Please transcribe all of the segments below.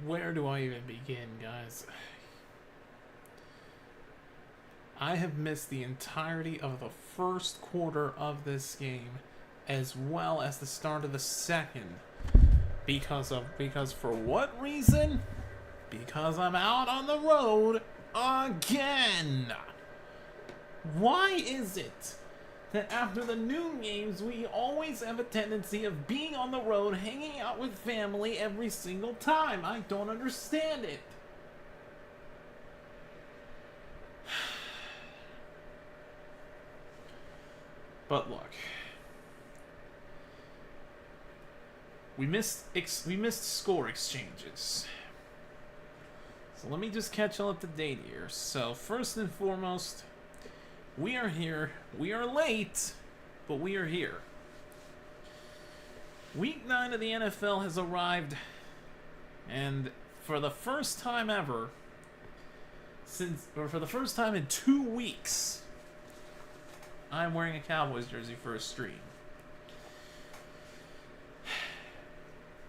Where do I even begin, guys? I have missed the entirety of the first quarter of this game, as well as the start of the second. Because for what reason? Because I'm out on the road again. Why is it that after the noon games, we always have a tendency of being on the road, hanging out with family every single time? I don't understand it. But look, we missed score exchanges. So let me just catch you up to date here. So first and foremost, we are here. We are late, but we are here. Week 9 of the NFL has arrived, and for the first time ever, for the first time in 2 weeks, I'm wearing a Cowboys jersey for a stream.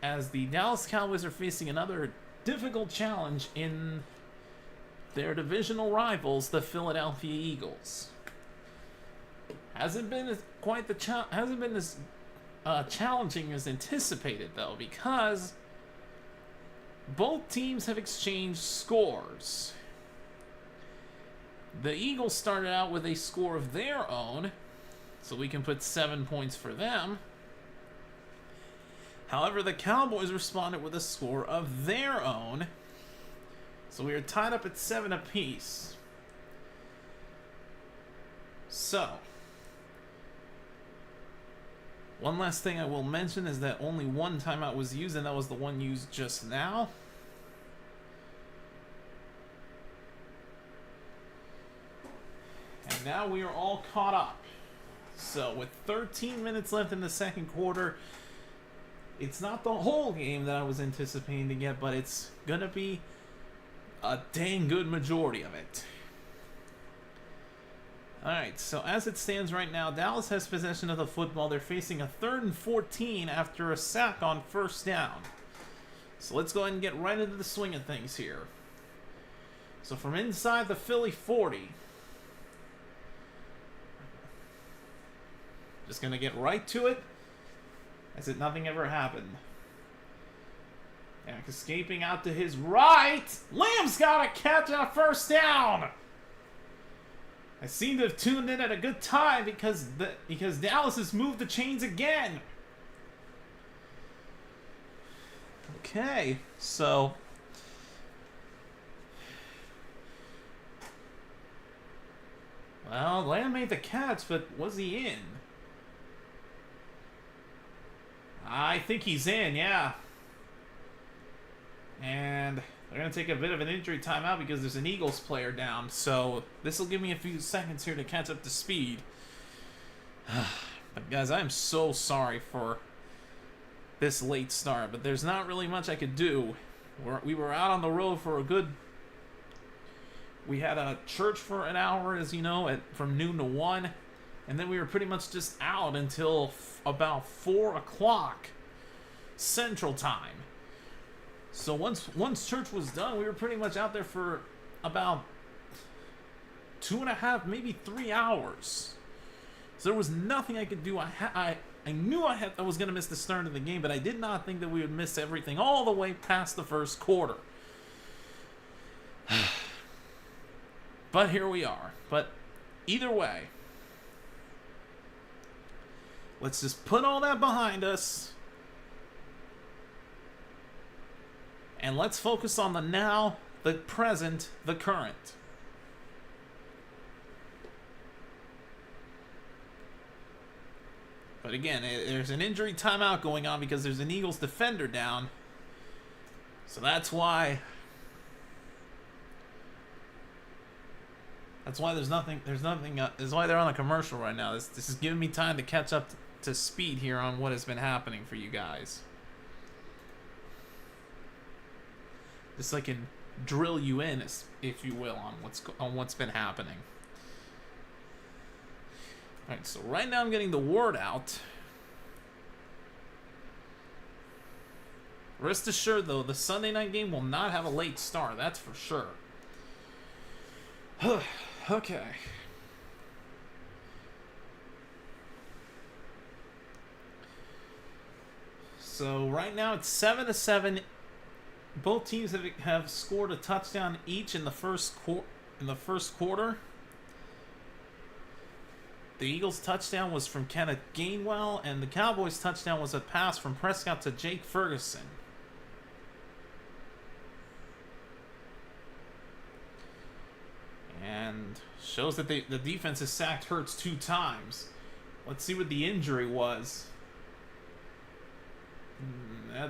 As the Dallas Cowboys are facing another difficult challenge in their divisional rivals, the Philadelphia Eagles. Hasn't been as challenging as anticipated, though, because both teams have exchanged scores. The Eagles started out with a score of their own, so we can put 7 points for them. However, the Cowboys responded with a score of their own, so we are tied up at 7 apiece. So, one last thing I will mention is that only one timeout was used, and that was the one used just now. And now we are all caught up. So with 13 minutes left in the second quarter, it's not the whole game that I was anticipating to get, but it's going to be a dang good majority of it. Alright, so as it stands right now, Dallas has possession of the football. They're facing a 3rd and 14 after a sack on first down. So let's go ahead and get right into the swing of things here. So from inside the Philly 40, just going to get right to it, as if nothing ever happened. And escaping out to his right, Lamb's got a catch on a first down. I seem to have tuned in at a good time because Dallas has moved the chains again. Okay, so well, Lamb made the catch, but was he in? I think he's in, yeah. And they're going to take a bit of an injury timeout because there's an Eagles player down. So this will give me a few seconds here to catch up to speed. But guys, I am so sorry for this late start. But there's not really much I could do. We were out on the road for a good... We had a church for an hour, as you know, from noon to 1. And then we were pretty much just out until about 4 o'clock Central Time. So once church was done, we were pretty much out there for about 2.5, maybe 3 hours. So there was nothing I could do. I knew I was going to miss the start of the game, but I did not think that we would miss everything all the way past the first quarter. But here we are. But either way, let's just put all that behind us. And let's focus on the now, the present, the current. But again, there's an injury timeout going on because there's an Eagles defender down. So that's why there's nothing. That's why they're on a commercial right now. This is giving me time to catch up to speed here on what has been happening for you guys. Just so I can drill you in, if you will, on what's been happening. All right, so right now I'm getting the word out Rest assured, though, the Sunday night game will not have a late start. That's for sure. Okay. So right now it's 7-7. Both teams have scored a touchdown each in the first quarter. The Eagles' touchdown was from Kenneth Gainwell, and the Cowboys' touchdown was a pass from Prescott to Jake Ferguson. And shows that the defense has sacked Hurts 2 times. Let's see what the injury was.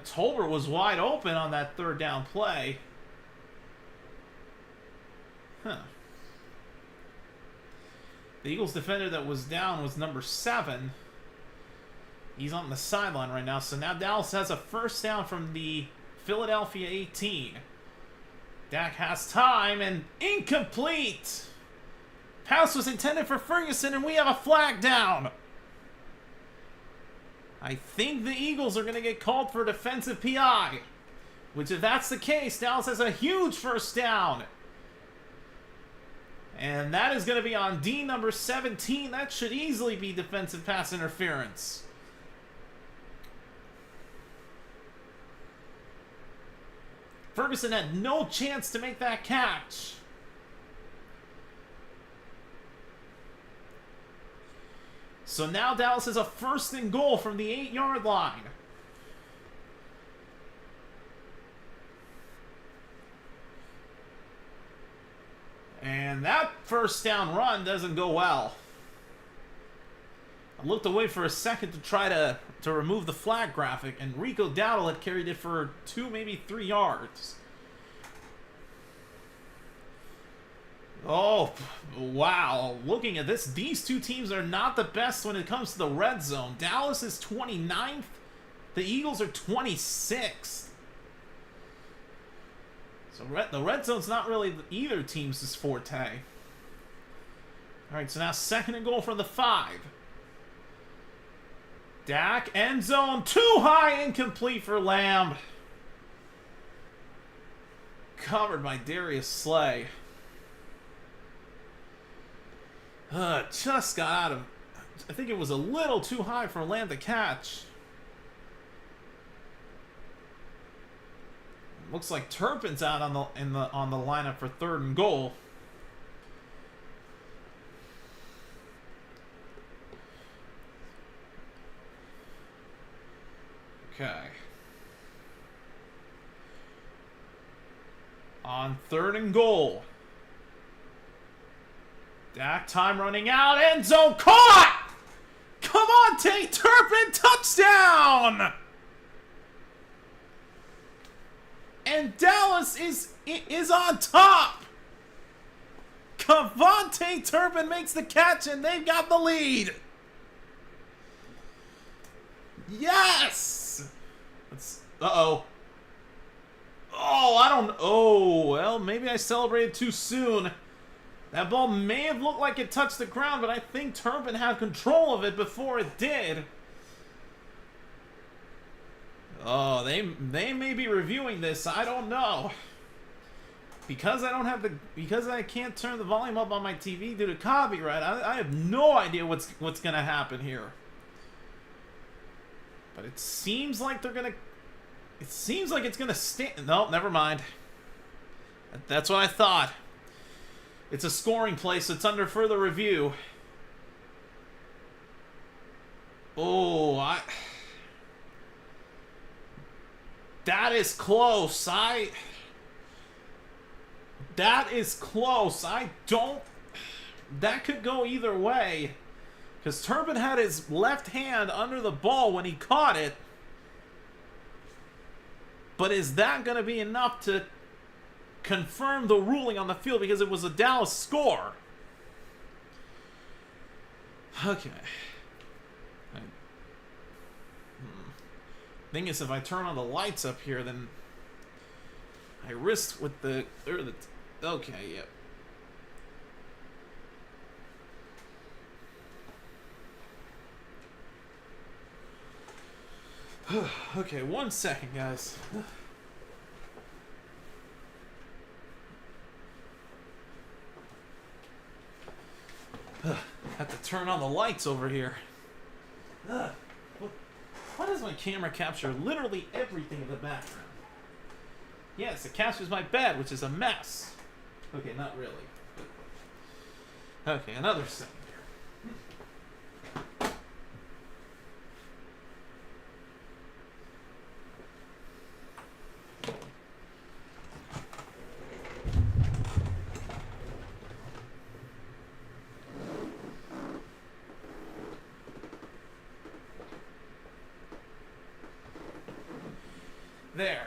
Tolbert was wide open on that 3rd down play. Huh. The Eagles defender that was down was number 7. He's on the sideline right now. So now Dallas has a first down from the Philadelphia 18. Dak has time and incomplete. Pass was intended for Ferguson and we have a flag down. I think the Eagles are going to get called for defensive PI. Which, if that's the case, Dallas has a huge first down. And that is going to be on D number 17. That should easily be defensive pass interference. Ferguson had no chance to make that catch. So now Dallas has a 1st and goal from the 8-yard line. And that first down run doesn't go well. I looked away for a second to try to remove the flag graphic, and Rico Dowdle had carried it for 2, maybe 3 yards. Oh, wow. Looking at this, these two teams are not the best when it comes to the red zone. Dallas is 29th. The Eagles are 26th. So the red zone's not really either team's forte. All right, so now 2nd and goal from the 5. Dak, end zone, too high, incomplete for Lamb. Covered by Darius Slay. Just got out of... I think it was a little too high for Lamb to catch. Looks like Turpin's out on the lineup for 3rd and goal. Okay. On 3rd and goal. Dak, time running out, end zone, caught! Come on, Tate Turpin, touchdown! And Dallas is on top. Cavante Turpin makes the catch, and they've got the lead. Yes! Uh-oh. Oh, I don't... Oh, well, maybe I celebrated too soon. That ball may have looked like it touched the ground, but I think Turpin had control of it before it did. Oh, they may be reviewing this. I don't know. Because I can't turn the volume up on my TV due to copyright. I have no idea what's gonna happen here. But it seems like they're gonna. It seems like it's gonna stay. No, never mind. That's what I thought. It's a scoring play, so it's under further review. Oh, that is close. That is close. That could go either way. Because Turpin had his left hand under the ball when he caught it. But is that going to be enough to confirm the ruling on the field? Because it was a Dallas score. Okay. Thing is, if I turn on the lights up here, then I risk with the okay, yeah. Okay, 1 second, guys. Have to turn on the lights over here. Why does my camera capture literally everything in the background? Yes, it captures my bed, which is a mess. Okay, not really. But... Okay, another second here. There.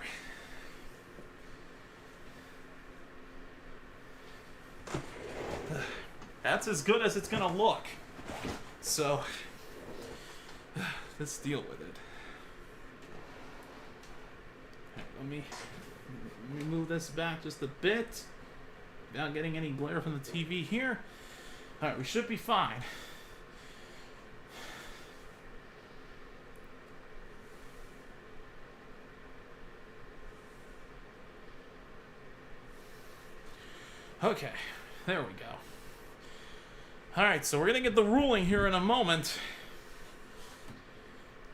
That's as good as it's gonna look. So, let's deal with it. Right, let me move this back just a bit without getting any glare from the TV here. All right, we should be fine. Okay, there we go. Alright, so we're going to get the ruling here in a moment.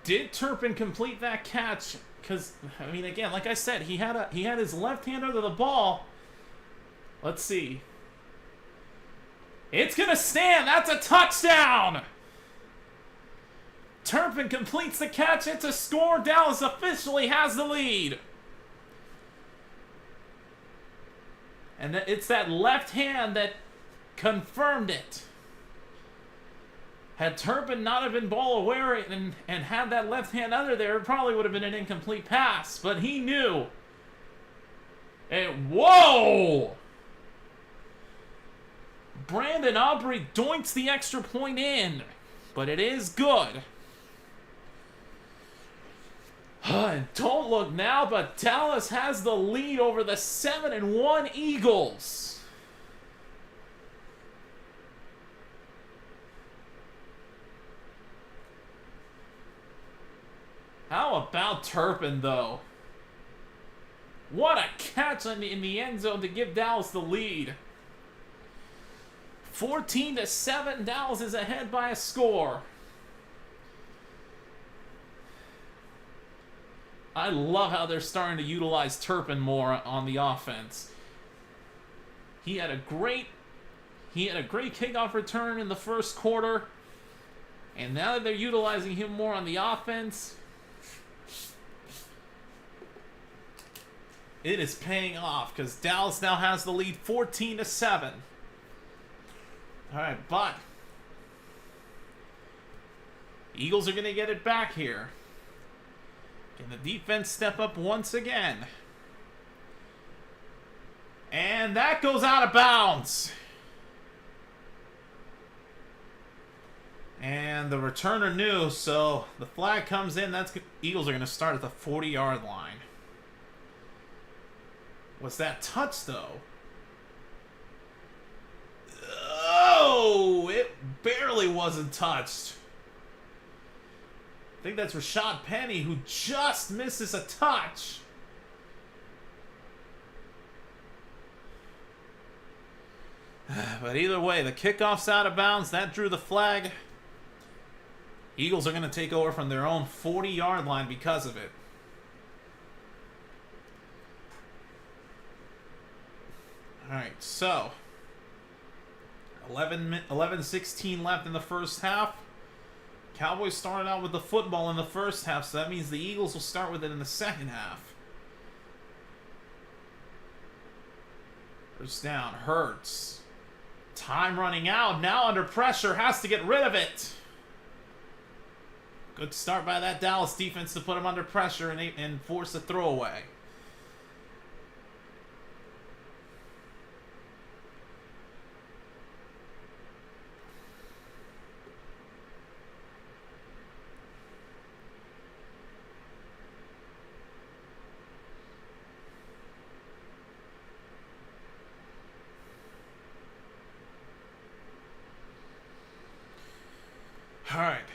Did Turpin complete that catch? Because, I mean, again, like I said, he had his left hand under the ball. Let's see. It's going to stand. That's a touchdown. Turpin completes the catch. It's a score. Dallas officially has the lead. And it's that left hand that confirmed it. Had Turpin not have been ball aware and had that left hand under there, it probably would have been an incomplete pass. But he knew. And whoa! Brandon Aubrey doinks the extra point in. But it is good. And don't look now, but Dallas has the lead over the 7-1 Eagles. How about Turpin, though? What a catch in the end zone to give Dallas the lead. 14-7, Dallas is ahead by a score. I love how they're starting to utilize Turpin more on the offense. He had a great kickoff return in the first quarter, and now that they're utilizing him more on the offense, it is paying off because Dallas now has the lead 14-7. All right, but Eagles are going to get it back here. Can the defense step up once again? And that goes out of bounds. And the returner knew, so the flag comes in. Eagles are going to start at the 40-yard line. Was that touch, though? Oh, it barely wasn't touched. I think that's Rashad Penny who just misses a touch. But either way, the kickoff's out of bounds. That drew the flag. Eagles are going to take over from their own 40-yard line because of it. All right, so 11-16 left in the first half. Cowboys started out with the football in the first half, so that means the Eagles will start with it in the second half. First down, Hurts. Time running out, now under pressure, has to get rid of it. Good start by that Dallas defense to put him under pressure and force a throwaway. All right,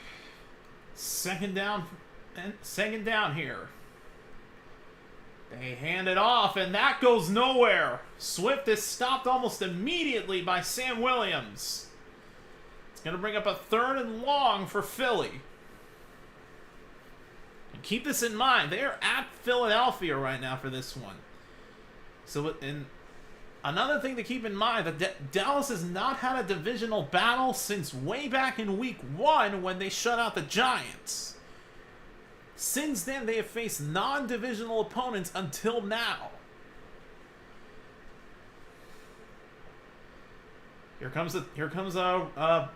second down And second down here. They hand it off, and that goes nowhere. Swift is stopped almost immediately by Sam Williams. It's going to bring up a 3rd and long for Philly. And keep this in mind. They are at Philadelphia right now for this one. So, and another thing to keep in mind, that Dallas has not had a divisional battle since way back in week 1 when they shut out the Giants. Since then, they have faced non-divisional opponents until now. Here comes a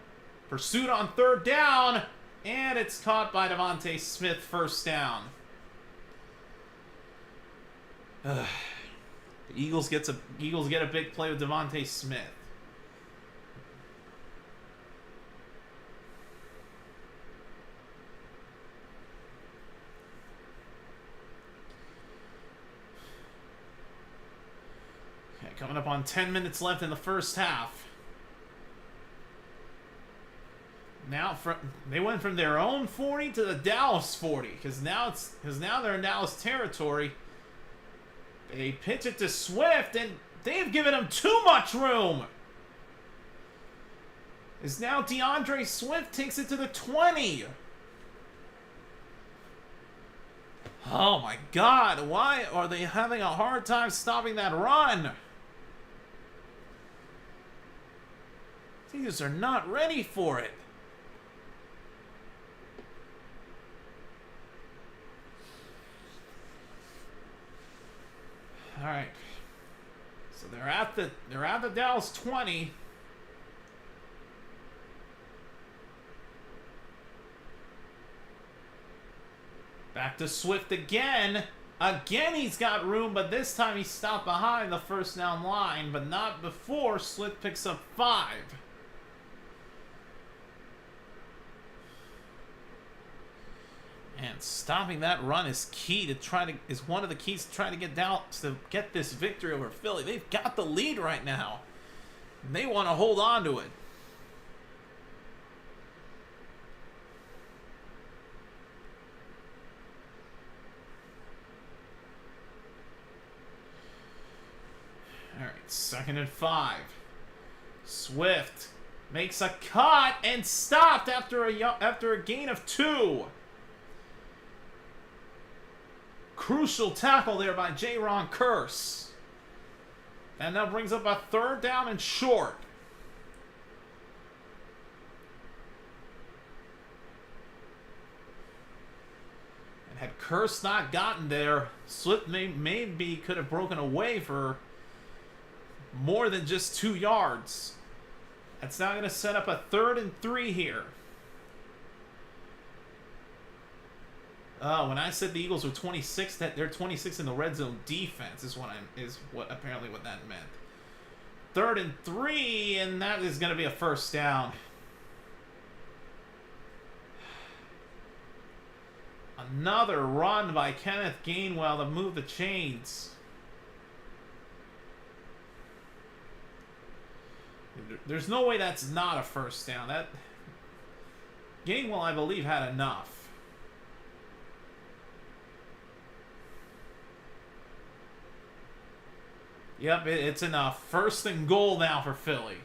pursuit on 3rd down, and it's caught by Devontae Smith, 1st down. The Eagles get a big play with Devontae Smith. Coming up on 10 minutes left in the first half. Now they went from their own 40 to the Dallas 40 because now they're in Dallas territory. They pitch it to Swift and they've given him too much room. As now DeAndre Swift takes it to the 20. Oh my God, why are they having a hard time stopping that run? These are not ready for it. All right. So they're at the Dallas 20. Back to Swift again. Again, he's got room, but this time he stopped behind the 1st down line, but not before Swift picks up 5. And stopping that run is one of the keys to trying to get this victory over Philly. They've got the lead right now. And they want to hold on to it. All right, 2nd and 5. Swift makes a cut and stopped after a gain of 2. Crucial tackle there by Jaron Kearse. And that brings up a 3rd down and short. And had Kearse not gotten there, Swift maybe could have broken away for more than just 2 yards. That's now going to set up a 3rd and 3 here. When I said the Eagles were 26, that they're 26 in the red zone defense is apparently what that meant. 3rd and 3, and that is going to be a 1st down. Another run by Kenneth Gainwell to move the chains. There's no way that's not a 1st down. That Gainwell, I believe, had enough. Yep, it's enough. 1st and goal now for Philly.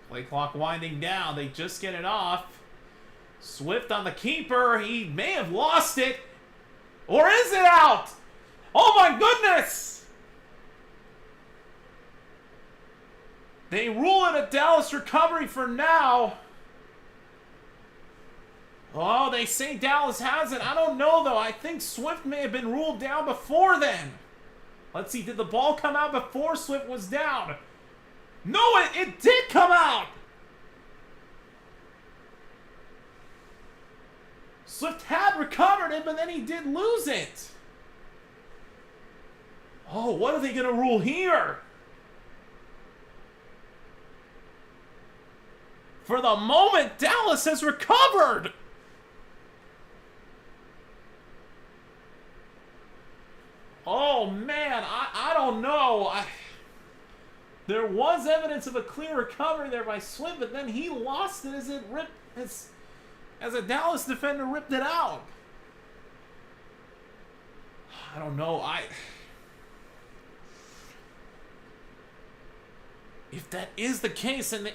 Play clock winding down. They just get it off. Swift on the keeper. He may have lost it. Or is it out? Oh my goodness! They rule it a Dallas recovery for now. Oh, they say Dallas has it. I don't know, though. I think Swift may have been ruled down before then. Let's see. Did the ball come out before Swift was down? No, it did come out. Swift had recovered it, but then he did lose it. Oh, what are they going to rule here? For the moment, Dallas has recovered. Oh, man, I don't know. There was evidence of a clear recovery there by Swift, but then he lost it as a Dallas defender ripped it out. I don't know. If that is the case, and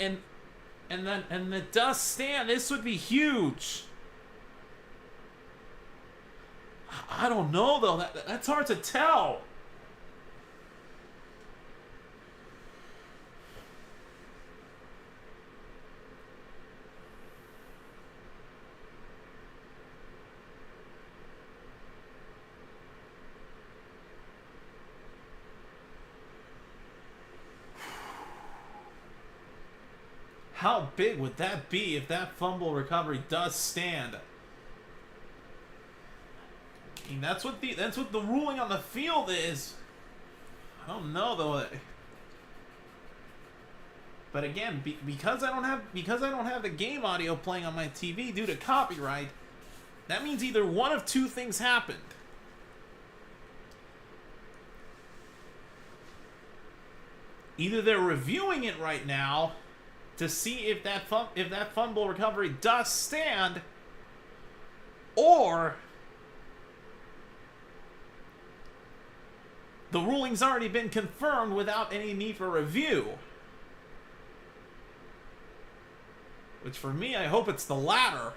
it does stand, this would be huge. I don't know though. That's hard to tell. How big would that be if that fumble recovery does stand? I mean, that's what the ruling on the field is. I don't know though. But again, because I don't have the game audio playing on my TV due to copyright, that means either one of two things happened. Either they're reviewing it right now to see if that fumble recovery does stand, or the ruling's already been confirmed without any need for review. Which for me, I hope it's the latter.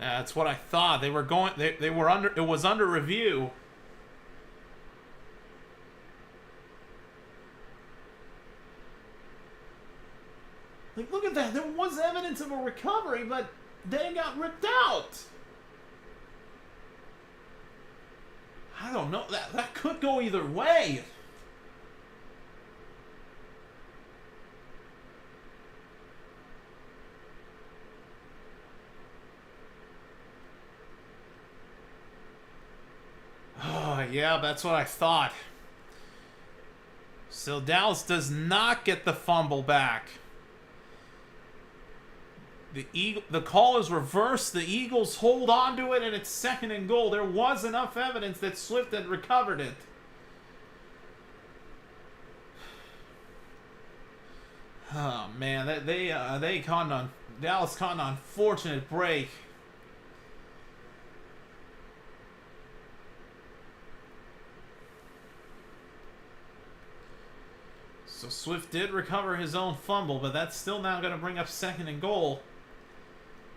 That's what I thought. They were under. It was under review. Like, look at that. There was evidence of a recovery, but they got ripped out. I don't know. That could go either way. Yeah, that's what I thought. So Dallas does not get the fumble back. The call is reversed. The Eagles hold on to it, and it's 2nd and goal. There was enough evidence that Swift had recovered it. Oh man, Dallas caught an unfortunate break. So Swift did recover his own fumble, but that's still now going to bring up 2nd and goal.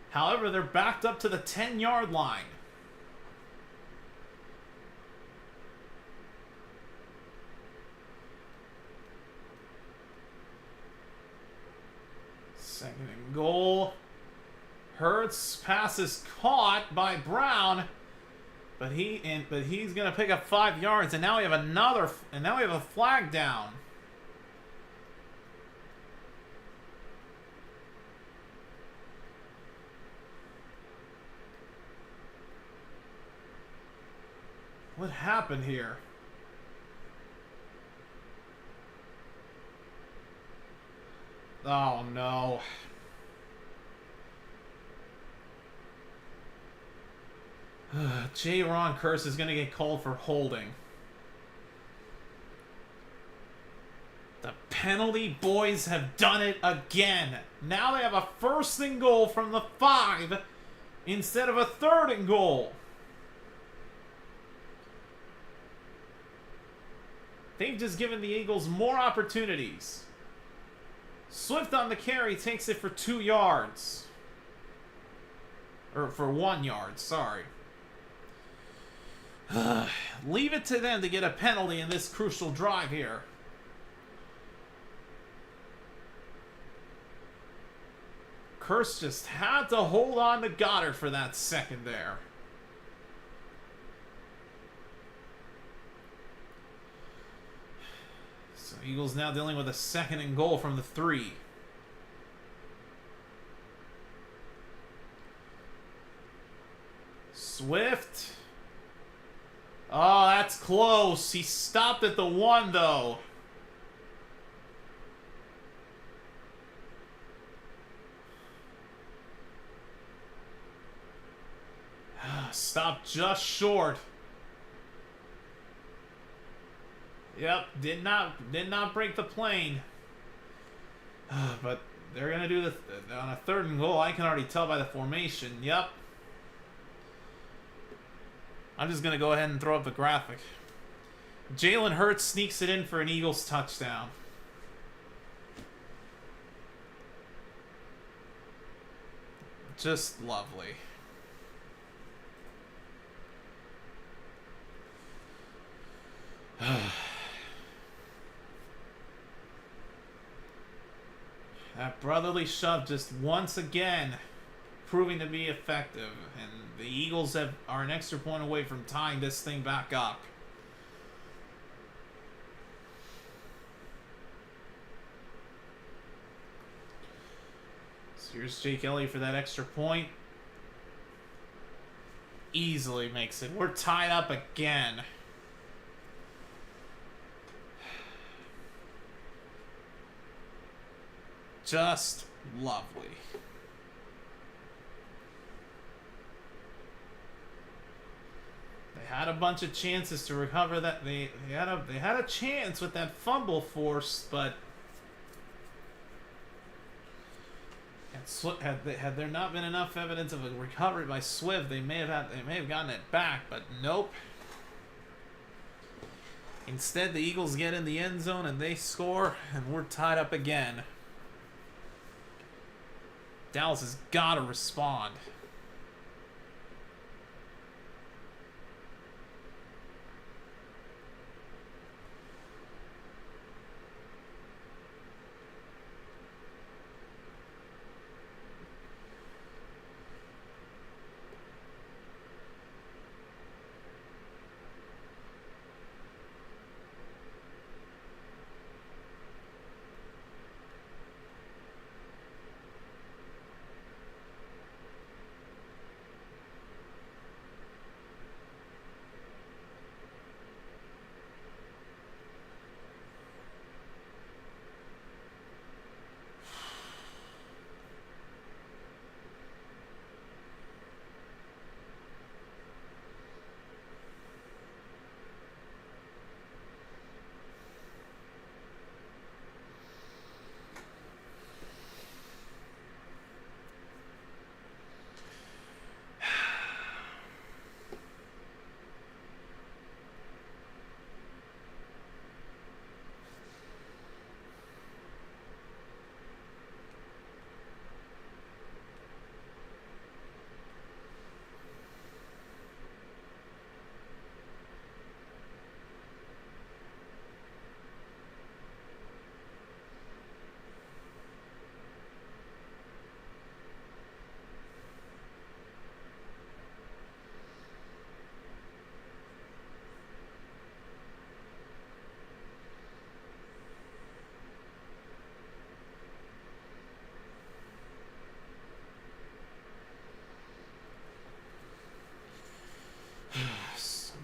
However, they're backed up to the 10-yard line. Second and goal. Hurts pass is caught by Brown, but he's going to pick up 5 yards, and now we have a flag down. What happened here? Oh no. Ron Curse is going to get called for holding. The penalty boys have done it again. Now they have a 1st and goal from the 5 instead of a 3rd and goal. They've just given the Eagles more opportunities. Swift on the carry takes it for 2 yards. Or for 1 yard, sorry. Leave it to them to get a penalty in this crucial drive here. Curse just had to hold on to Goddard for that second there. So Eagles now dealing with a 2nd and goal from the 3. Swift. Oh, that's close. He stopped at the 1, though. Stopped just short. Yep, did not break the plane. But they're gonna do on a 3rd and goal. I can already tell by the formation. Yep. I'm just gonna go ahead and throw up the graphic. Jalen Hurts sneaks it in for an Eagles touchdown. Just lovely. That brotherly shove just once again proving to be effective, and the Eagles are an extra point away from tying this thing back up. So here's Jake Elliott for that extra point. Easily makes it. We're tied up again. Just lovely. They had a bunch of chances to recover that. They had a chance with that fumble forced, but had there not been enough evidence of a recovery by Swift, they may have gotten it back, but nope. Instead, the Eagles get in the end zone and they score, and we're tied up again. Dallas has got to respond.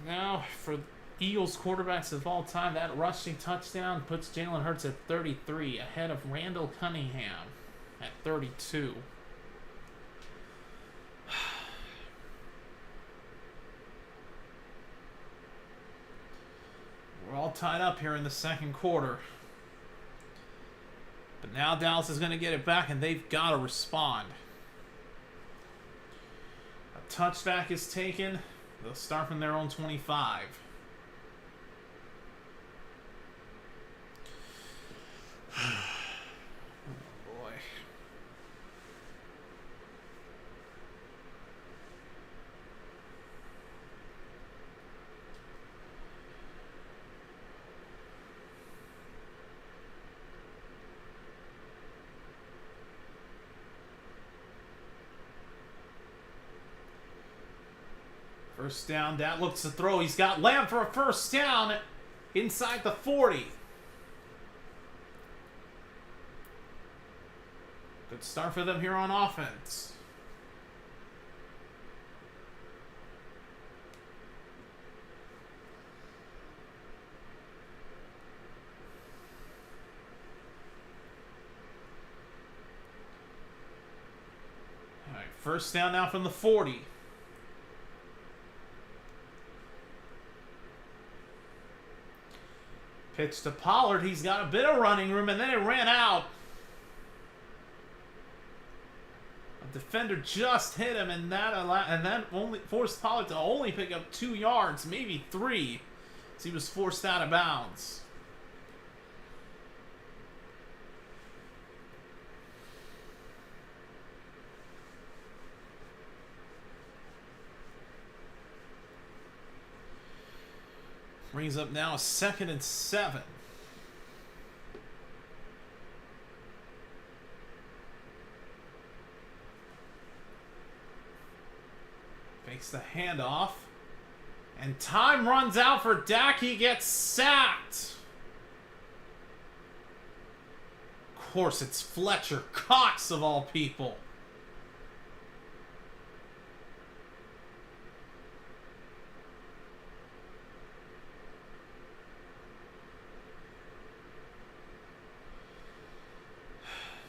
Now, for Eagles quarterbacks of all time, that rushing touchdown puts Jalen Hurts at 33, ahead of Randall Cunningham at 32. We're all tied up here in the 2nd quarter. But now Dallas is going to get it back, and they've got to respond. A touchback is taken. They'll start from their own 25. Oh boy. First down, that looks to throw. He's got Lamb for a first down inside the 40. Good start for them here on offense. All right, first down now from the 40. Pitch to Pollard. He's got a bit of running room, and then it ran out. A defender just hit him, and that only forced Pollard to only pick up 2 yards, maybe 3, as he was forced out of bounds. Brings up now a 2nd and 7. Fakes the handoff. And time runs out for Dak. He gets sacked. Of course, it's Fletcher Cox of all people.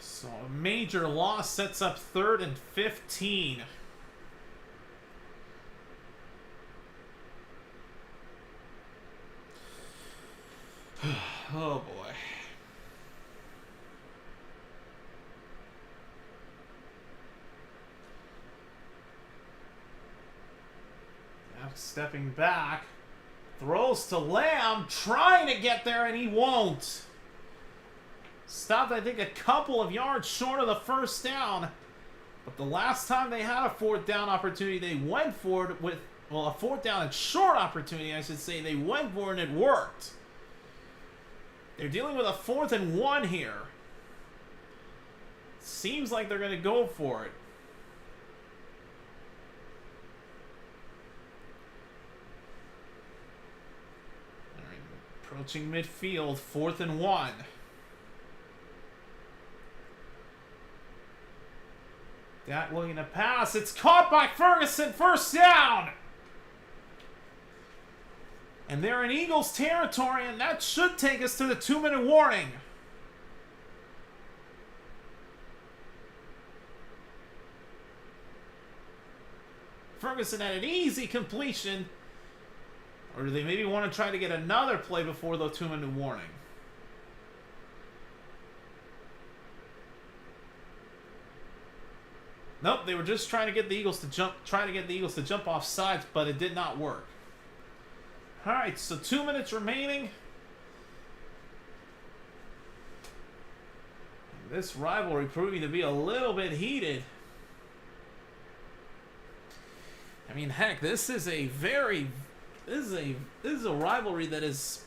So a major loss sets up 3rd and 15. Oh boy. Now stepping back. Throws to Lamb, trying to get there, and he won't. Stopped, I think, a couple of yards short of the first down. But the last time they had a 4th down opportunity, they went for it with, well, a 4th down and short opportunity, I should say. They went for it and it worked. They're dealing with a 4th and 1 here. Seems like they're going to go for it. All right, approaching midfield, 4th and 1. Dak looking to pass. It's caught by Ferguson. First down. And they're in Eagles territory, and that should take us to the 2-minute warning. Ferguson had an easy completion. Or do they maybe want to try to get another play before the 2-minute warning? Nope, they were just trying to get the Eagles to jump off sides, but it did not work. All right, so 2 minutes remaining. This rivalry proving to be a little bit heated. I mean, heck, this is a rivalry that has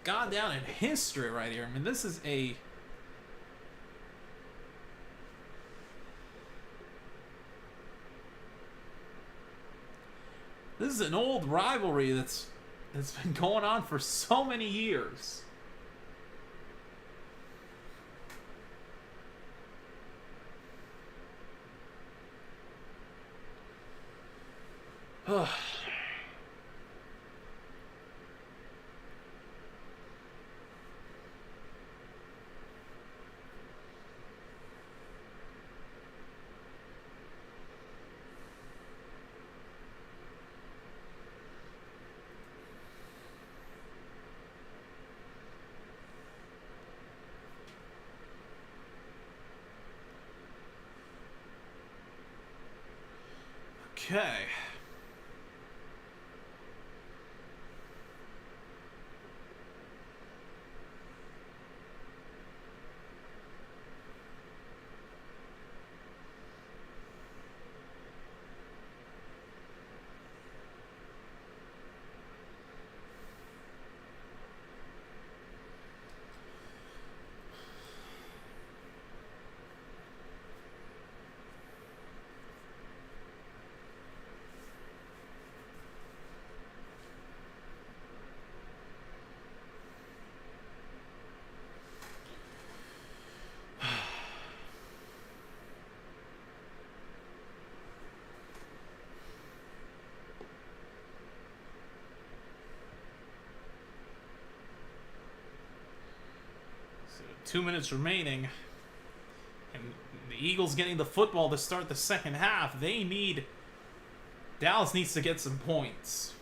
gone down in history right here. I mean, this is an old rivalry that's been going on for so many years. Okay. 2 minutes remaining. And the Eagles getting the football to start the second half. Dallas needs to get some points.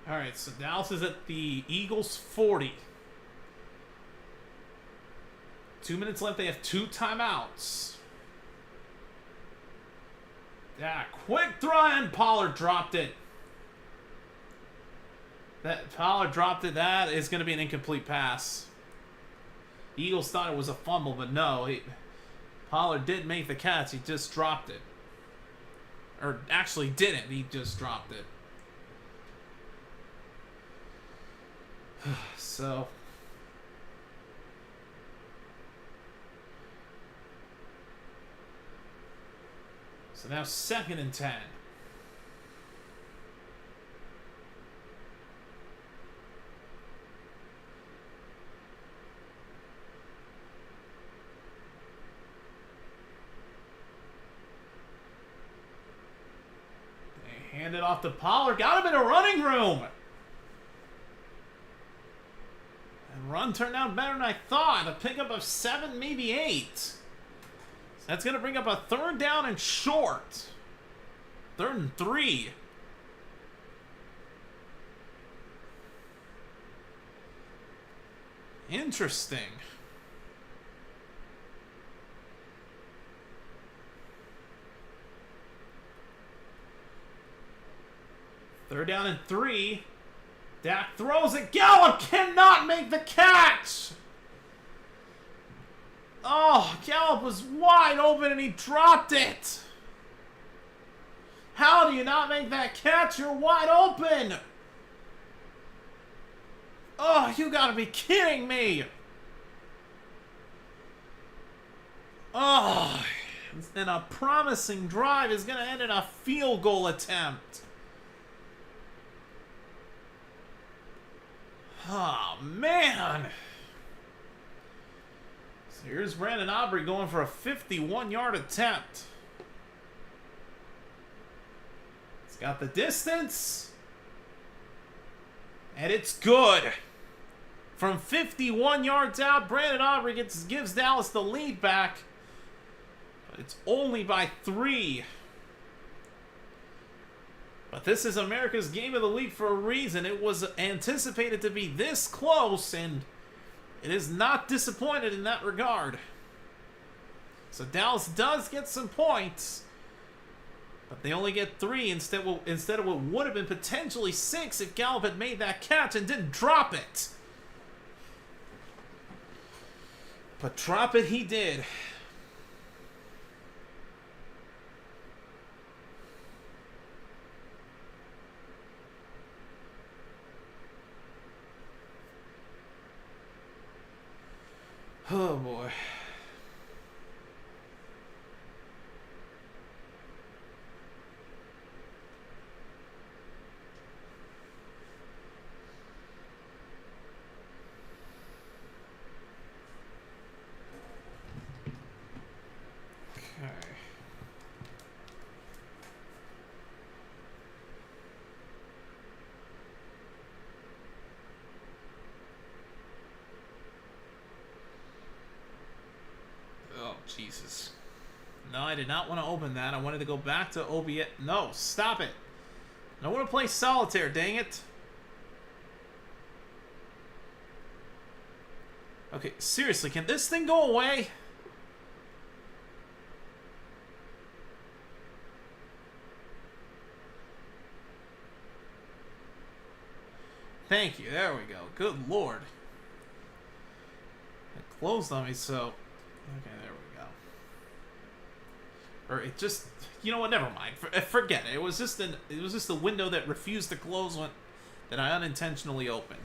Alright, so Dallas is at the Eagles 40. 2 minutes left. They have 2 timeouts. Yeah, quick throw, and Pollard dropped it. Pollard dropped it. That is going to be an incomplete pass. Eagles thought it was a fumble, but no. Pollard did make the catch. He just dropped it. Or actually didn't. He just dropped it. So now 2nd and 10. They hand it off to Pollard. Got him in a running room. And run turned out better than I thought. A pickup of 7, maybe 8. So that's going to bring up a 3rd down and short. 3rd and 3. Interesting. Third down and 3. Dak throws it. Gallup cannot make the catch. Oh, Gallup was wide open and he dropped it. How do you not make that catch? You're wide open. Oh, you gotta be kidding me. Oh, and a promising drive is gonna end in a field goal attempt. Oh, man. So here's Brandon Aubrey going for a 51-yard attempt. It's got the distance. And it's good. From 51 yards out, Brandon Aubrey gives Dallas the lead back. But it's only by 3. But this is America's Game of the Week for a reason. It was anticipated to be this close, and it is not disappointed in that regard. So Dallas does get some points, but they only get 3 instead of what would have been potentially 6 if Gallup had made that catch and didn't drop it. But drop it he did. Oh boy. Okay. Oh, Jesus. No, I did not want to open that. I wanted to go back to OBS. No, stop it. I want to play solitaire, dang it. Okay, seriously, can this thing go away? Thank you. There we go. Good Lord. It closed on me, so... Okay, there we go. Or it just... You know what? Never mind. Forget it. It was just a window that refused to close that I unintentionally opened.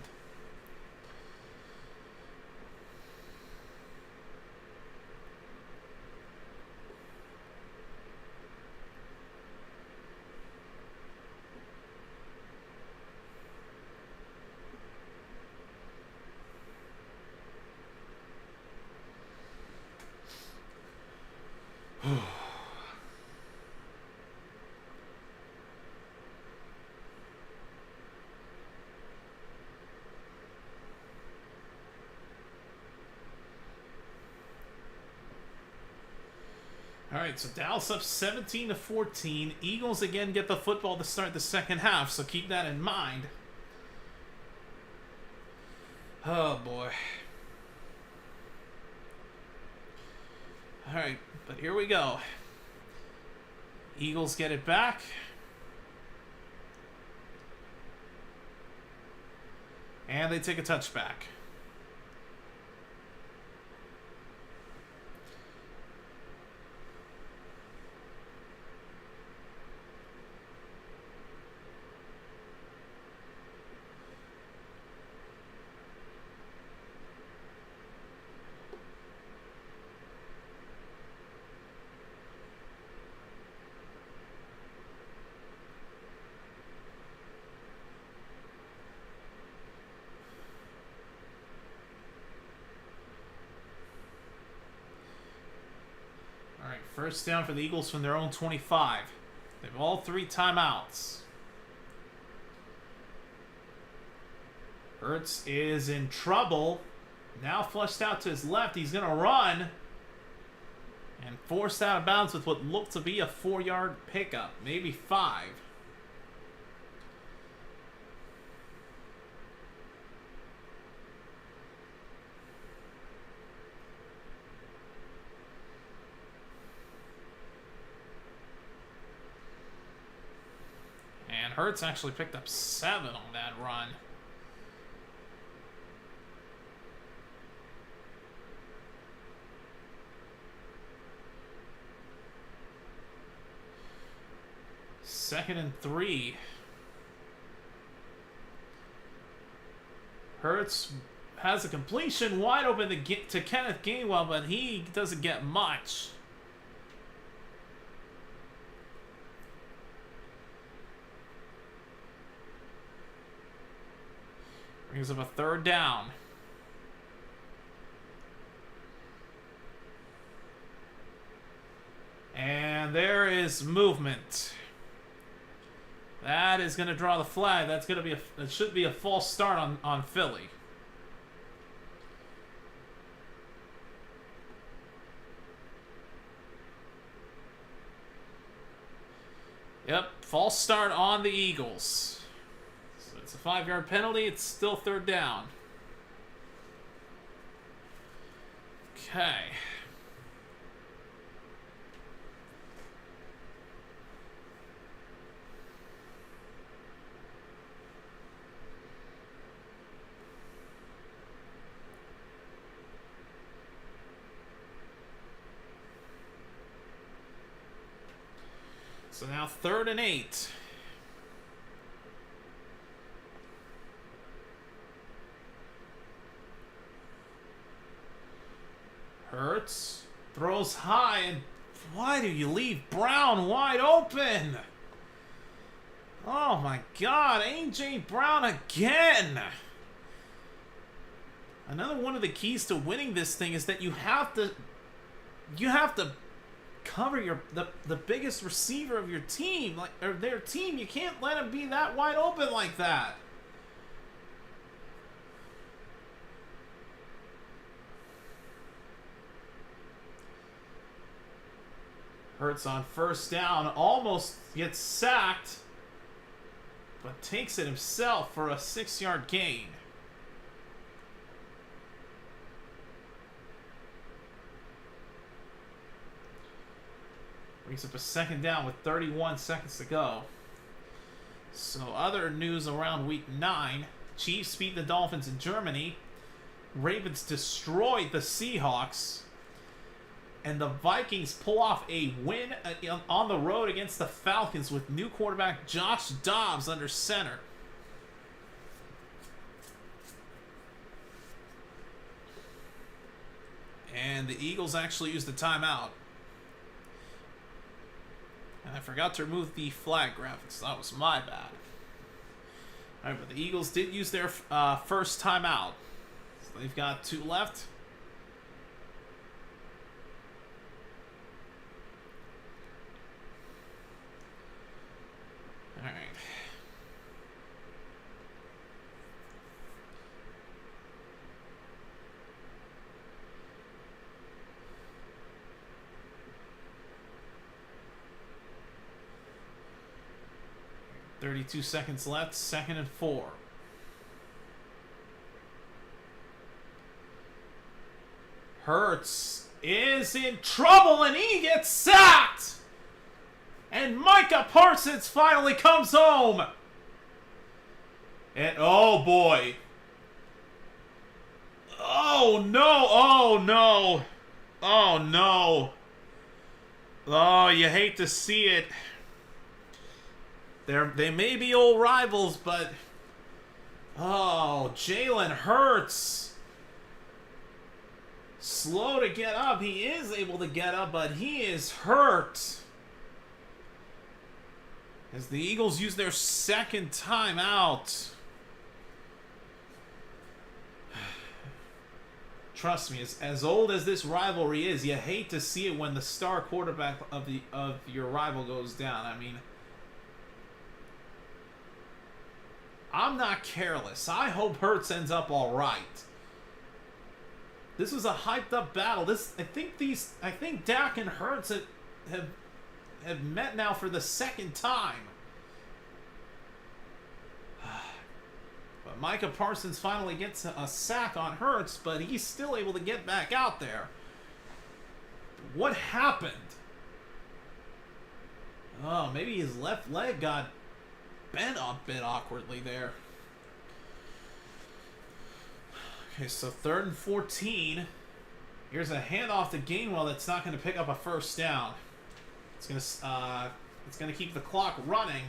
right, so Dallas up 17-14. Eagles again get the football to start the second half, so keep that in mind. Oh boy. All right, but here we go. Eagles get it back. And they take a touchback. First down for the Eagles from their own 25. They have all 3 timeouts. Hurts is in trouble. Now flushed out to his left. He's going to run. And forced out of bounds with what looked to be a 4-yard pickup. Maybe 5. Hurts actually picked up 7 on that run. Second and 3. Hurts has a completion wide open to Kenneth Gainwell, but he doesn't get much. Brings up a 3rd down. And there is movement. That is going to draw the flag. That's going to be it should be a false start on Philly. Yep, false start on the Eagles. It's a 5-yard penalty. It's still 3rd down. Okay. So now 3rd and 8. Hurts throws high, and why do you leave Brown wide open? Oh my God, A.J. Brown again. Another one of the keys to winning this thing is that you have to cover the biggest receiver of your team, or their team. You can't let him be that wide open like that. Hurts on 1st down, almost gets sacked, but takes it himself for a 6-yard gain. Brings up a 2nd down with 31 seconds to go. So other news around week 9. Chiefs beat the Dolphins in Germany. Ravens destroyed the Seahawks. And the Vikings pull off a win on the road against the Falcons with new quarterback Josh Dobbs under center. And the Eagles actually used the timeout. And I forgot to remove the flag graphics. That was my bad. All right, but the Eagles did use their first timeout. So they've got 2 left. All right. 32 seconds left, 2nd and 4. Hurts is in trouble and he gets sacked! And Micah Parsons finally comes home! And oh boy. Oh no, oh no. Oh no. Oh, you hate to see it. They may be old rivals, but oh, Jalen Hurts. Slow to get up. He is able to get up, but he is hurt. As the Eagles use their second timeout. Trust me, as old as this rivalry is, you hate to see it when the star quarterback of your rival goes down. I mean, I'm not careless. I hope Hurts ends up all right. This was a hyped up battle. I think Dak and Hurts have met now for the second time. But Micah Parsons finally gets a sack on Hurts, but he's still able to get back out there. What happened? Oh, maybe his left leg got bent a bit awkwardly there. Okay, so 3rd and 14. Here's a handoff to Gainwell that's not going to pick up a first down. It's going to keep the clock running.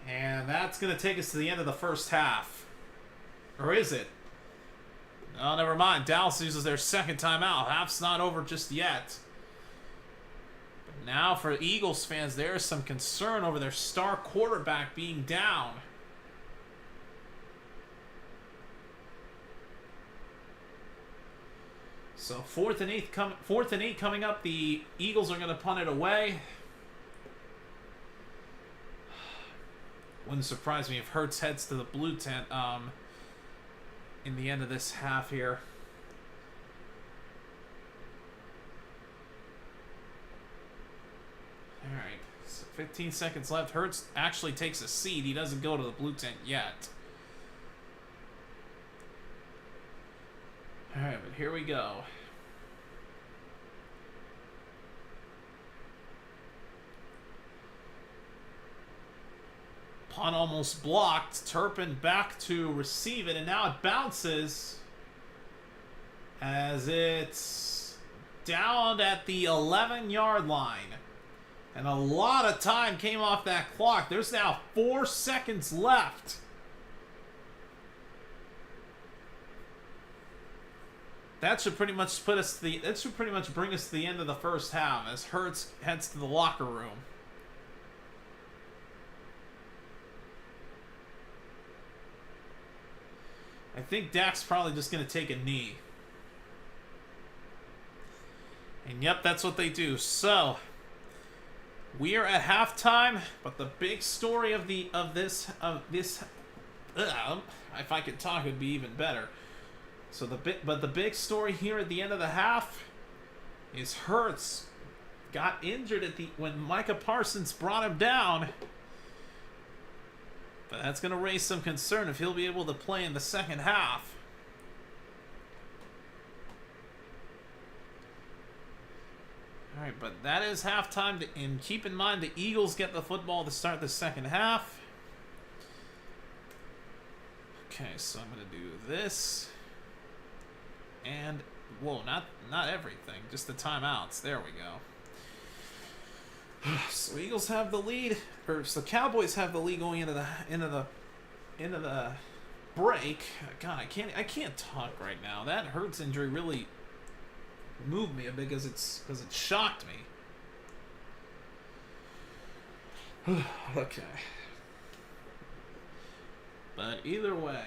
And that's going to take us to the end of the first half. Or is it? Oh, never mind. Dallas uses their second timeout. Half's not over just yet. But now for Eagles fans, there is some concern over their star quarterback being down. So 4th and 8 coming up. The Eagles are going to punt it away. Wouldn't surprise me if Hurts heads to the blue tent in the end of this half here. Alright, so 15 seconds left. Hurts actually takes a seat. He doesn't go to the blue tent yet. Alright, but here we go. Punt almost blocked. Turpin back to receive it, and now it bounces as it's down at the 11-yard line. And a lot of time came off that clock. There's now 4 seconds left. That should pretty much bring us to the end of the first half as Hurts heads to the locker room. I think Dak's probably just going to take a knee. And yep, that's what they do. So, we are at halftime, but the big story of this, if I could talk, it would be even better. So the big story here at the end of the half is Hurts got injured when Micah Parsons brought him down. But that's going to raise some concern if he'll be able to play in the second half. All right, but that is halftime. And keep in mind the Eagles get the football to start the second half. Okay, so I'm going to do this. And, whoa, not everything, just the timeouts. There we go. So Eagles have the lead, so Cowboys have the lead going into the break. God, I can't talk right now. That Hurts injury really moved me a bit because it shocked me. Okay, but either way.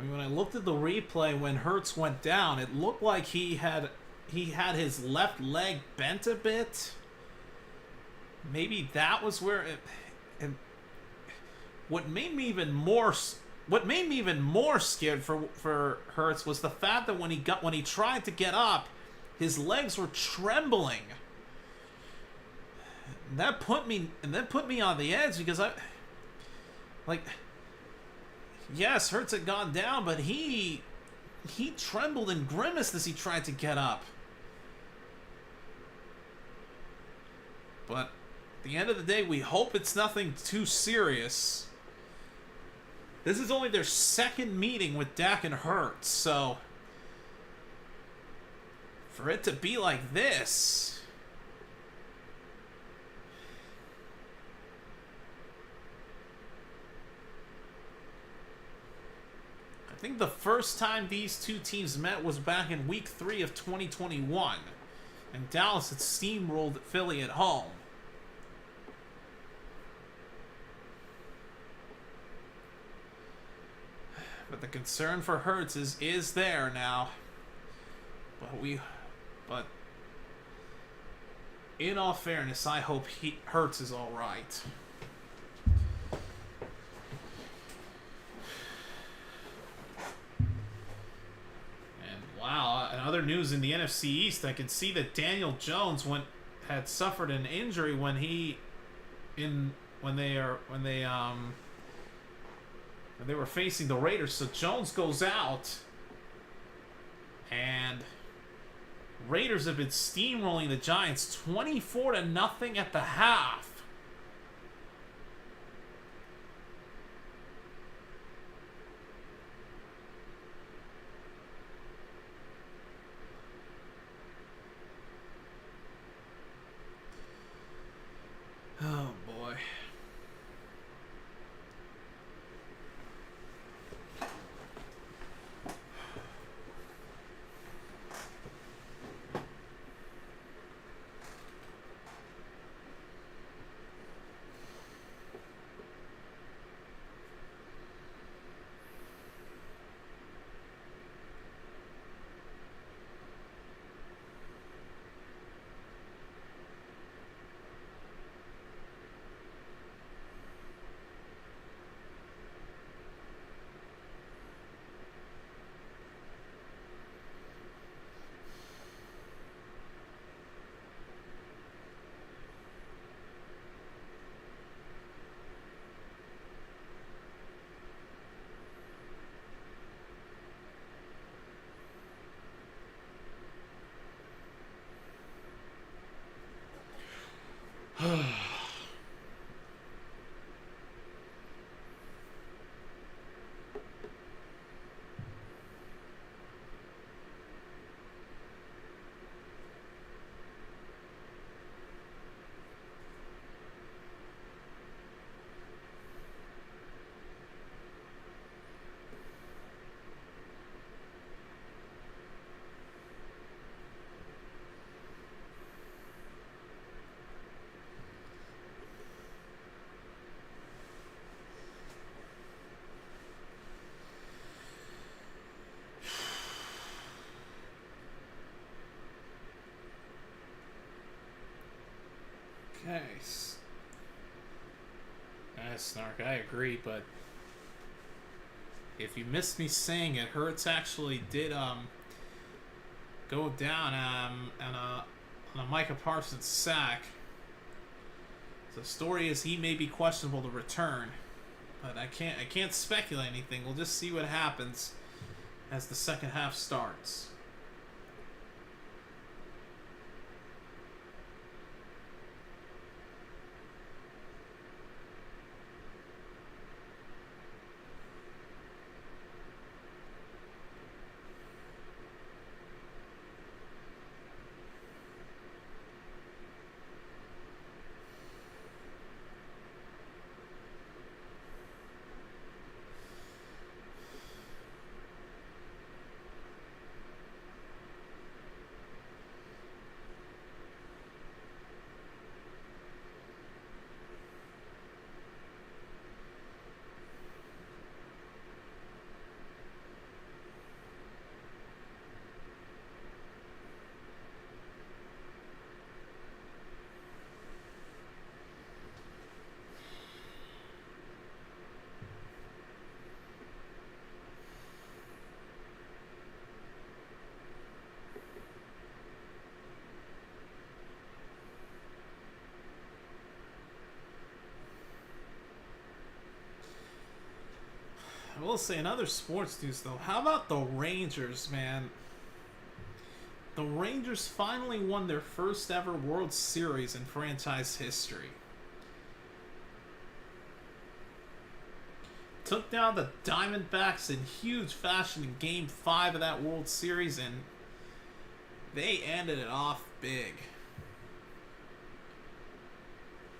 mean, when I looked at the replay when Hurts went down, it looked like he had his left leg bent a bit. Maybe that was where it. And what made me even more scared for Hurts was the fact that when he tried to get up, his legs were trembling. That put me on the edge because yes, Hurts had gone down, but he trembled and grimaced as he tried to get up. But at the end of the day, we hope it's nothing too serious. This is only their second meeting with Dak and Hurts, so for it to be like this. I think the first time these two teams met was back in Week 3 of 2021, and Dallas had steamrolled Philly at home. But the concern for Hurts is there now. But in all fairness, I hope Hurts is all right. Wow, and other news in the NFC East, I can see that Daniel Jones had suffered an injury when they were facing the Raiders. So Jones goes out, and Raiders have been steamrolling the Giants 24-0 at the half. Oh, boy. Okay. Snark, I agree, but if you missed me saying it, Hurts actually did go down on a Micah Parsons sack. So the story is he may be questionable to return, but I can't speculate anything. We'll just see what happens as the second half starts. I will say another sports news though. How about the Rangers, man? The Rangers finally won their first ever World Series in franchise history. Took down the Diamondbacks in huge fashion in Game 5 of that World Series, and they ended it off big.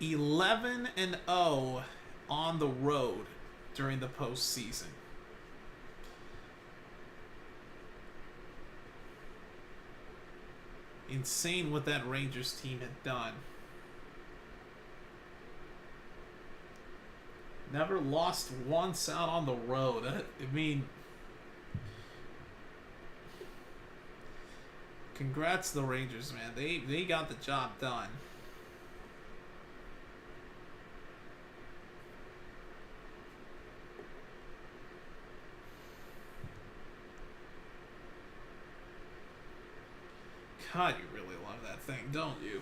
11-0 on the road during the postseason. Insane what that Rangers team had done. Never lost once out on the road. I mean, congrats to the Rangers, man. They got the job done. God, you really love that thing, don't you?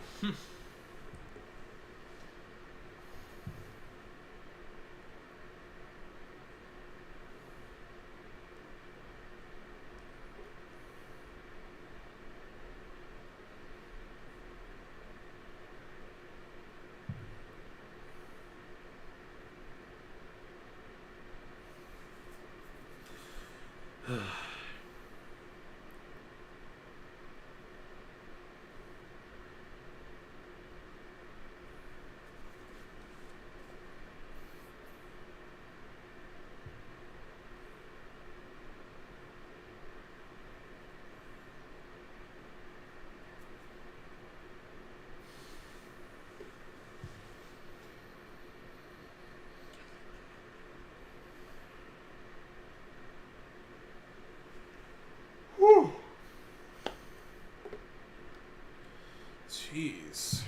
Whew. Jeez.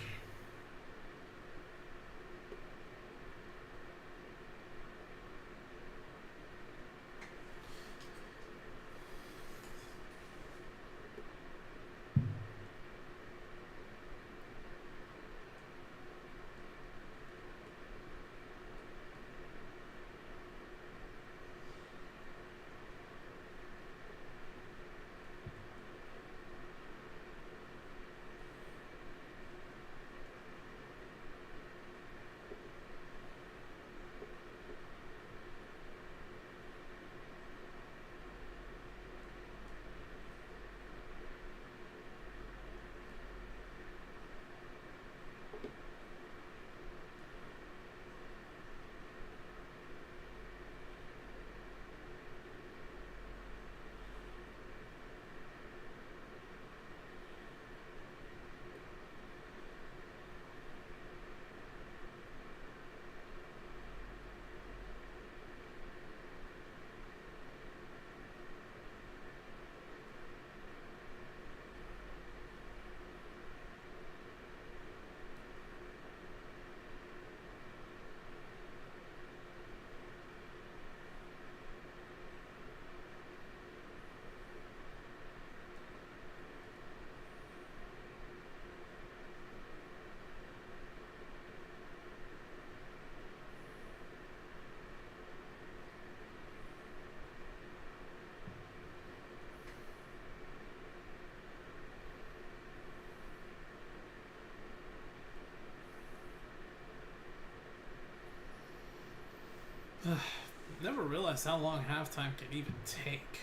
Never realized how long halftime can even take.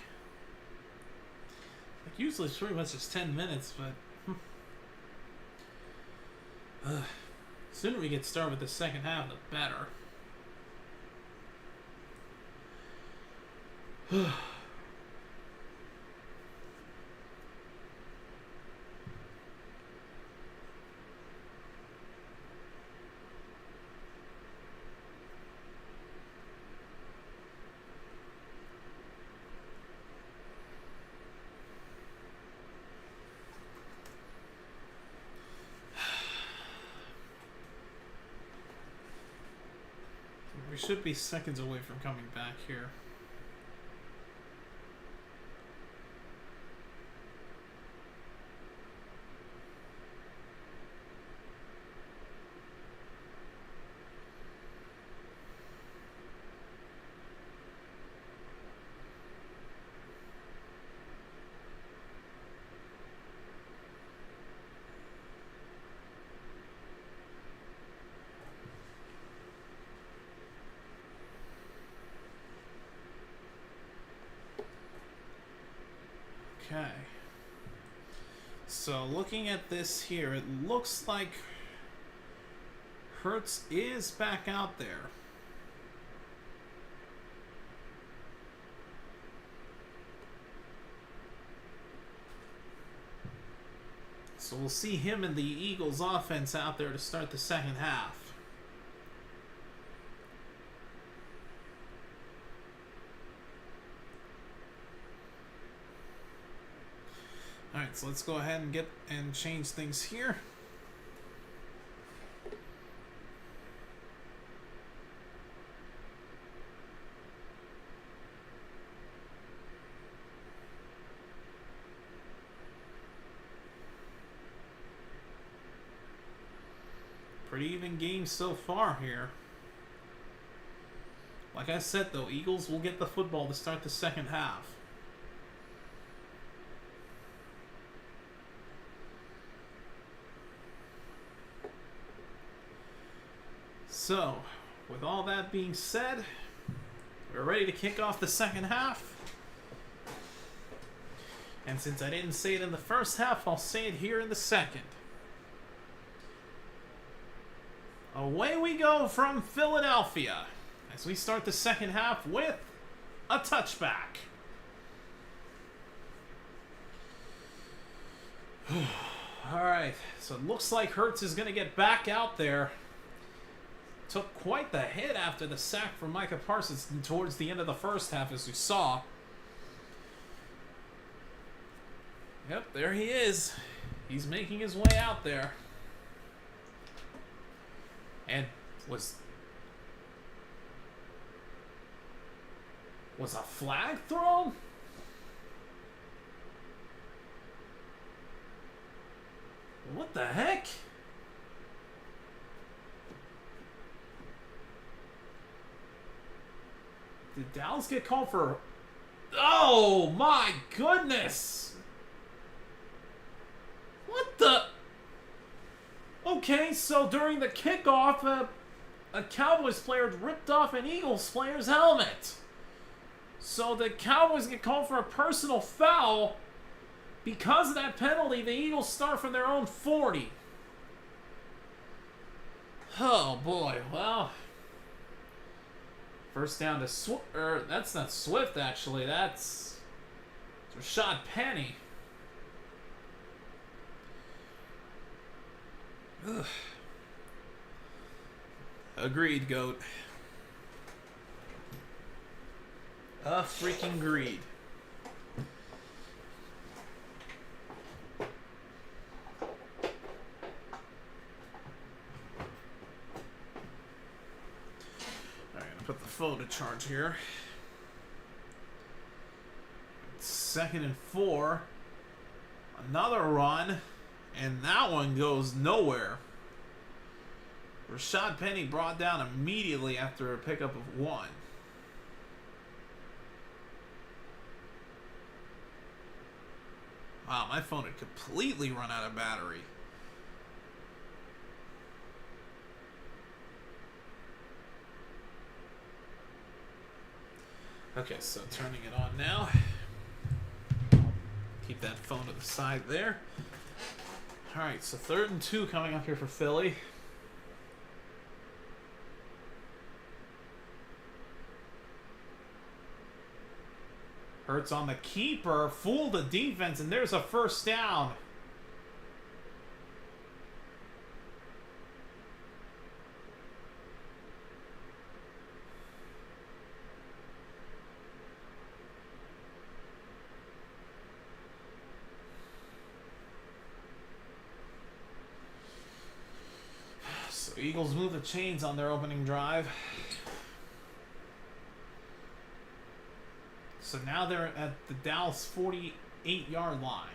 Like, usually it's pretty much just 10 minutes, but the sooner we get started with the second half, the better. We should be seconds away from coming back here. Okay. So looking at this here, it looks like Hurts is back out there. So we'll see him and the Eagles offense out there to start the second half. Alright, so let's go ahead and change things here. Pretty even game so far here. Like I said though, Eagles will get the football to start the second half. So, with all that being said, we're ready to kick off the second half. And since I didn't say it in the first half, I'll say it here in the second. Away we go from Philadelphia as we start the second half with a touchback. Alright, so it looks like Hurts is going to get back out there. Took quite the hit after the sack from Micah Parsons towards the end of the first half, as we saw. Yep, there he is. He's making his way out there. And was a flag thrown? What the heck? Did Dallas get called for... Oh my goodness! What the... Okay, so during the kickoff, a Cowboys player ripped off an Eagles player's helmet. So the Cowboys get called for a personal foul. Because of that penalty, the Eagles start from their own 40. Oh boy, well... First down to Swift, that's not Swift actually, that's Rashad Penny. Ugh. Agreed, GOAT. A freaking greed. Put the phone to charge here. 2nd and 4. Another run. And that one goes nowhere. Rashad Penny brought down immediately after a pickup of 1. Wow, my phone had completely run out of battery. Okay, so turning it on now. Keep that phone to the side there. Alright, so 3rd and 2 coming up here for Philly. Hurts on the keeper, fooled the defense, and there's a first down. So Eagles move the chains on their opening drive. So now they're at the Dallas 48-yard line.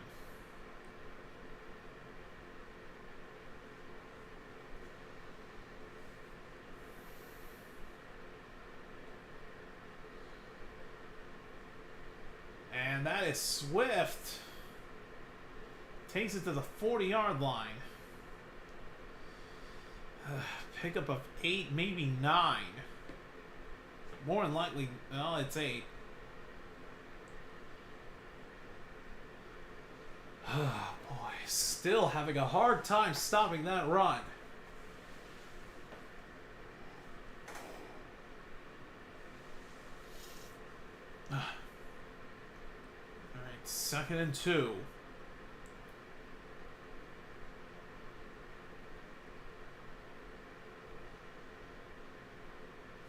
And that is Swift. Takes it to the 40-yard line. Pickup of 8, maybe 9. More than likely, well, it's 8. Oh, boy. Still having a hard time stopping that run. Alright, 2nd and 2.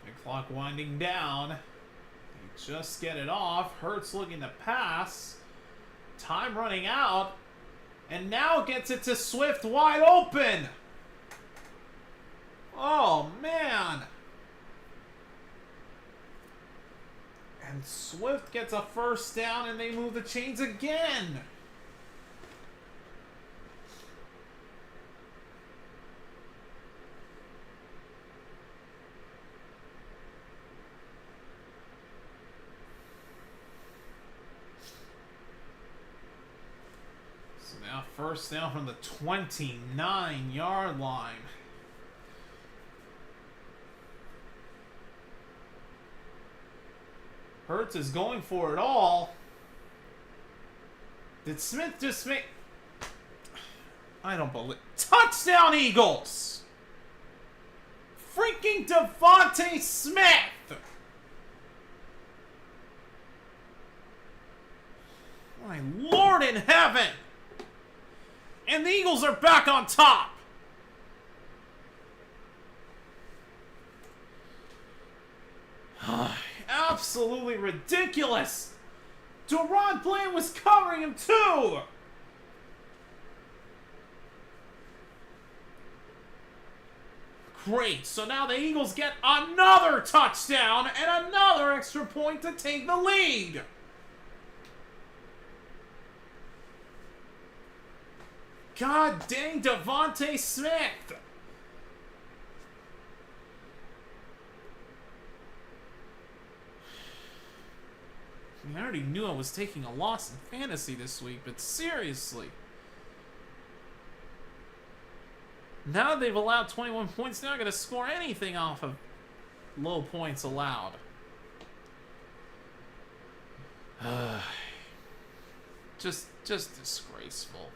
The clock winding down. They just get it off. Hurts looking to pass. Time running out. And now gets it to Swift wide open. Oh, man. And Swift gets a first down and they move the chains again. So now first down from the 29-yard line. Hurts is going for it all. Did Smith just make... I don't believe... Touchdown, Eagles! Freaking Devontae Smith! My Lord in heaven! And the Eagles are back on top! Absolutely ridiculous! Deron Bland was covering him too! Great, so now the Eagles get another touchdown and another extra point to take the lead! God dang Devontae Smith! I already knew I was taking a loss in fantasy this week, but seriously. Now they've allowed 21 points, they're not going to score anything off of low points allowed. Just disgraceful.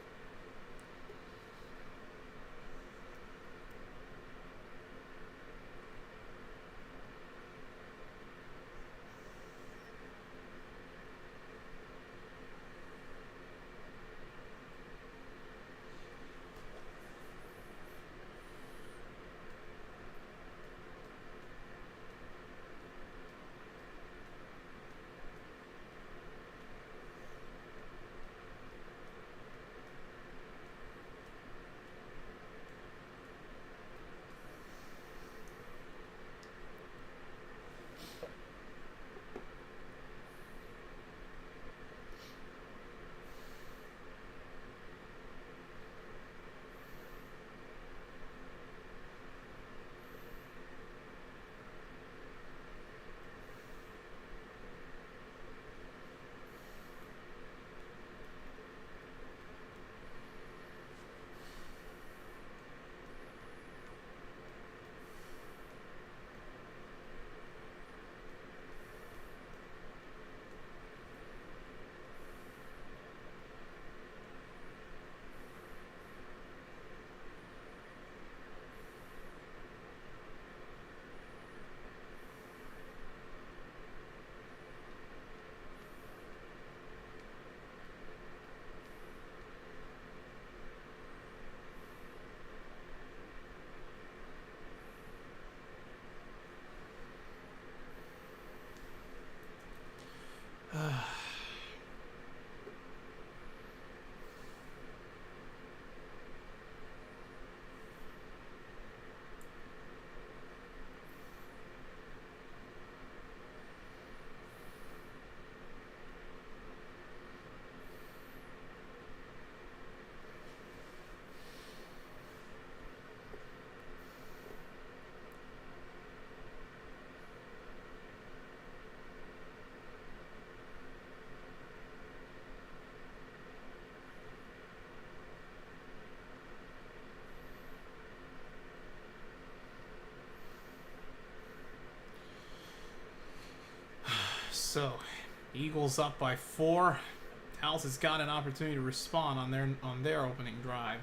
So, Eagles up by 4. Dallas has got an opportunity to respond on their opening drive.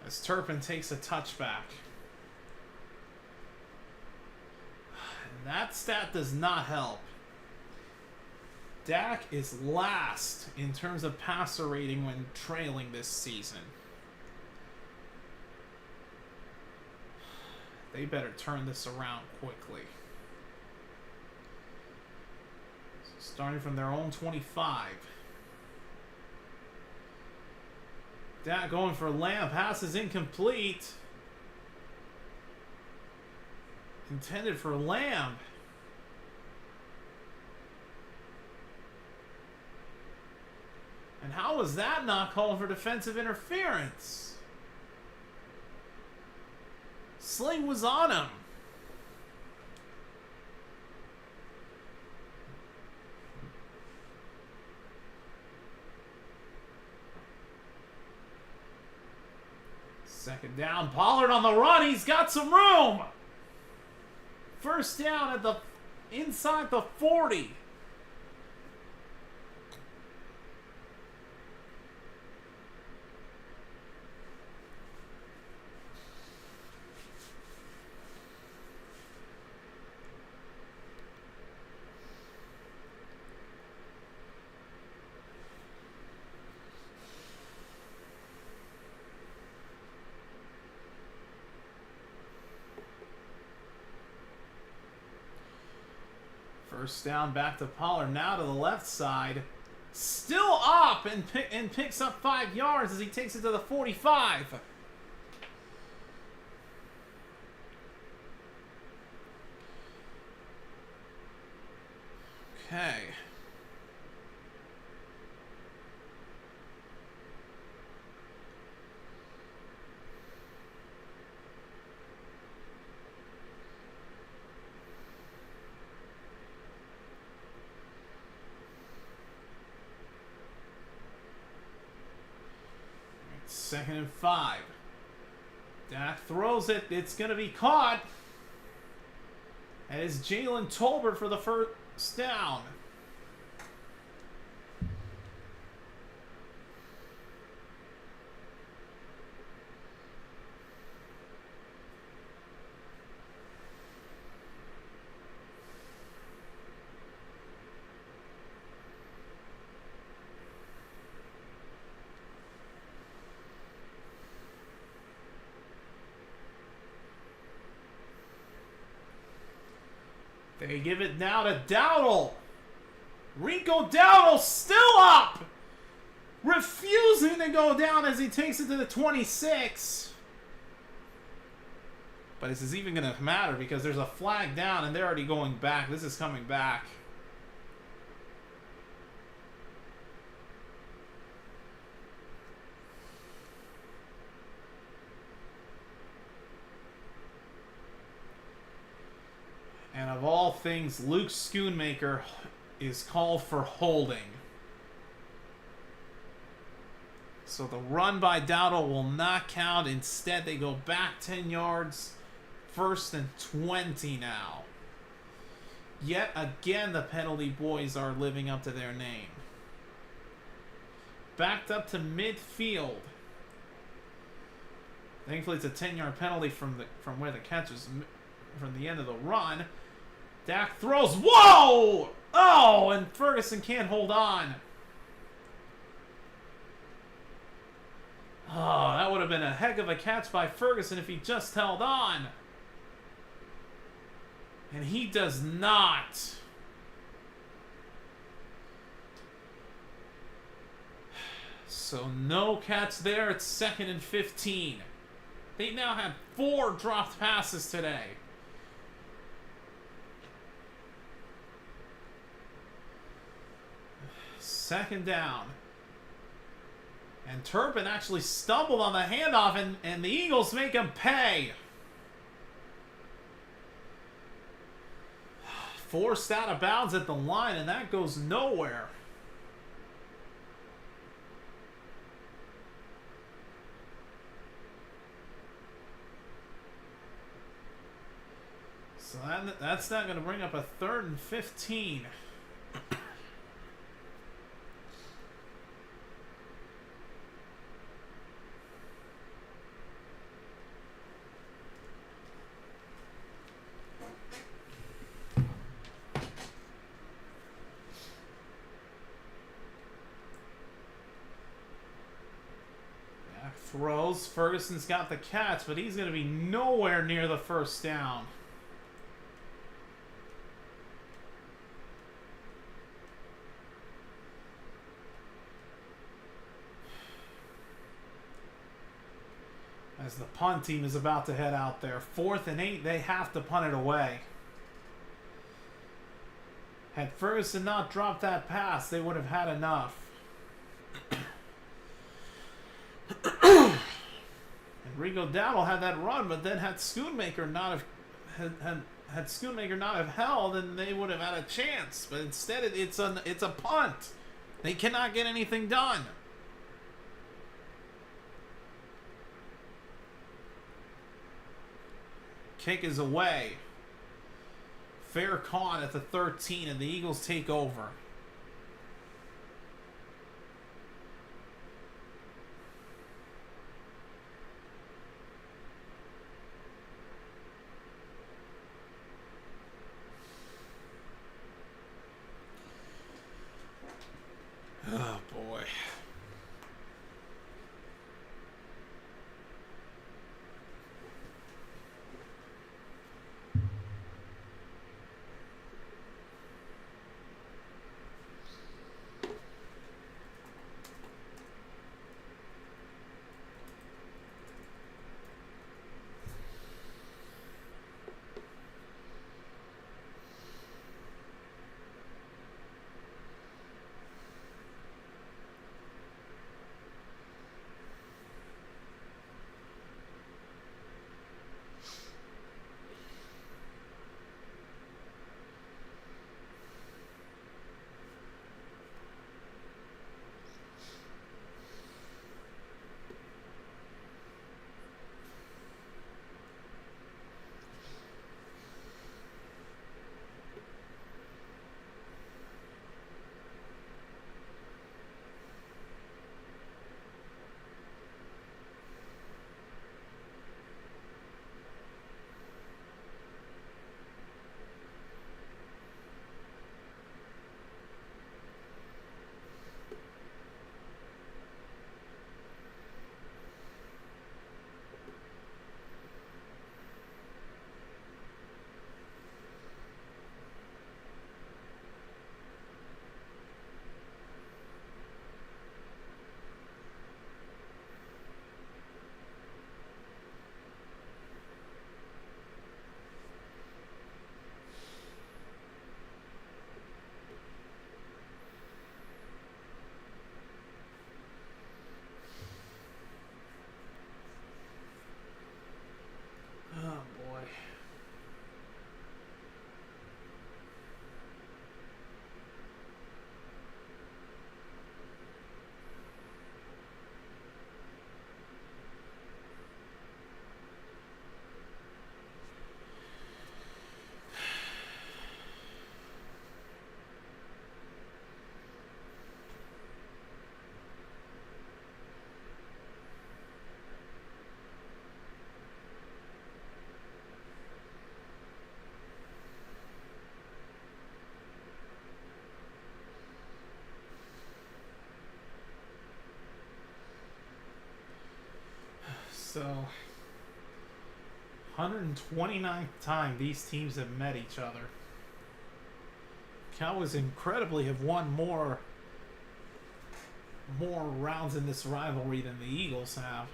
As Turpin takes a touchback. And that stat does not help. Dak is last in terms of passer rating when trailing this season. They better turn this around quickly. So starting from their own 25. Dak going for Lamb. Pass is incomplete. Intended for Lamb. And how was that not called for defensive interference? Sling was on him. Second down. Pollard on the run. He's got some room. First down at the inside the 40. First down, back to Pollard. Now to the left side. Still up and picks up 5 yards as he takes it to the 45. Okay. Second and 5. Dak throws it. It's going to be caught. And it's Jalen Tolbert for the first down. They give it now to Dowdle. Rico Dowdle still up. Refusing to go down as he takes it to the 26. But this is even going to matter because there's a flag down and they're already going back. This is coming back. And of all things, Luke Schoonmaker is called for holding. So the run by Dowdle will not count. Instead, they go back 10 yards. First and 20 now. Yet again, the penalty boys are living up to their name. Backed up to midfield. Thankfully, it's a 10-yard penalty from where the catch is, from the end of the run. Dak throws. Whoa! Oh, and Ferguson can't hold on. Oh, that would have been a heck of a catch by Ferguson if he just held on. And he does not. So no catch there. It's 2nd and 15. They now have 4 dropped passes today. Second down. And Turpin actually stumbled on the handoff, and the Eagles make him pay. Forced out of bounds at the line, and that goes nowhere. So that's not going to bring up a 3rd and 15. Throws. Ferguson's got the catch, but he's going to be nowhere near the first down. As the punt team is about to head out there. 4th and 8, they have to punt it away. Had Ferguson not dropped that pass, they would have had enough. Rigo Dowdle had that run, but then had Schoonmaker not have Schoonmaker not have held, then they would have had a chance. But instead, it's a punt. They cannot get anything done. Kick is away. Fair caught at the 13, and the Eagles take over. Oh, boy. So, 129th time these teams have met each other. Cowboys incredibly have won more rounds in this rivalry than the Eagles have.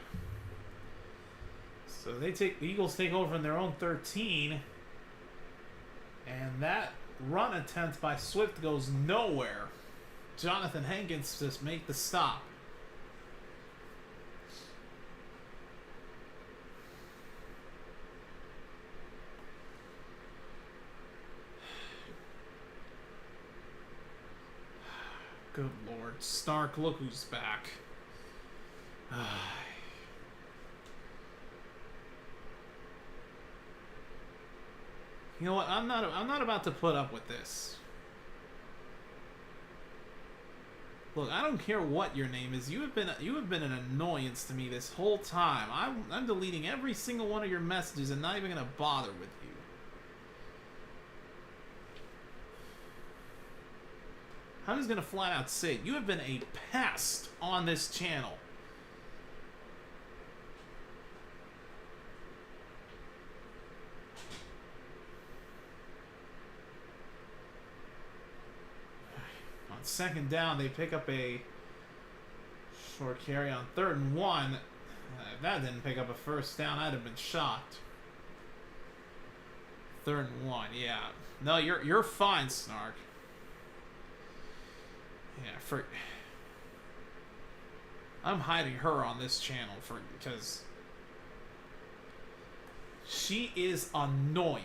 So the Eagles take over in their own 13, and that run attempt by Swift goes nowhere. Jonathan Hankins just make the stop. Good Lord. Stark, look who's back. You know what? I'm not about to put up with this. Look, I don't care what your name is. You have been an annoyance to me this whole time. I'm deleting every single one of your messages and not even gonna bother with you. I'm just going to flat out say it. You have been a pest on this channel. second down, they pick up a short carry on 3rd and 1. If that didn't pick up a first down, I'd have been shocked. 3rd and 1, yeah. No, you're fine, Snark. Yeah, I'm hiding her on this channel because she is annoying.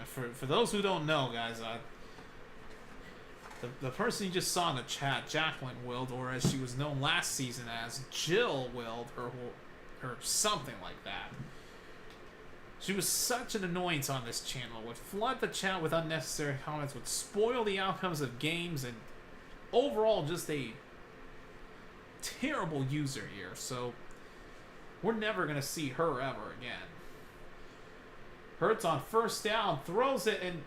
For those who don't know, guys, the person you just saw in the chat, Jacqueline Wild, or as she was known last season as Jill Wild, or something like that. She was such an annoyance on this channel, would flood the chat with unnecessary comments, would spoil the outcomes of games, and overall just a terrible user here. So we're never going to see her ever again. Hurts on first down, throws it, and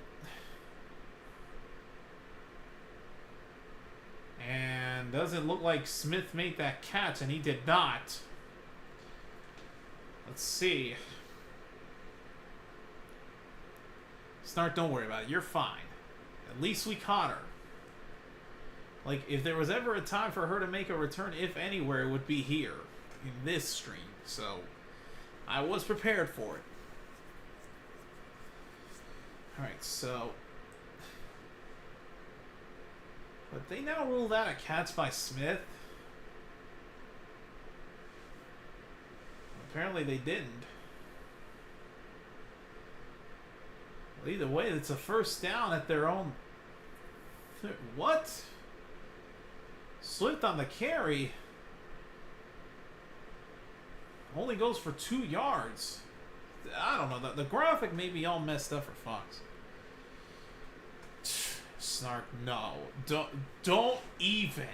doesn't look like Smith made that catch, and he did not. Let's see. Snark, don't worry about it. You're fine. At least we caught her. Like, if there was ever a time for her to make a return, if anywhere, it would be here, in this stream. So, I was prepared for it. Alright, so... But they now rule that a catch by Smith. Apparently they didn't. Well, either way, it's a first down at their own... What? Swift on the carry. Only goes for 2 yards. I don't know. The graphic may be all messed up for Fox. Snark, no. Don't even.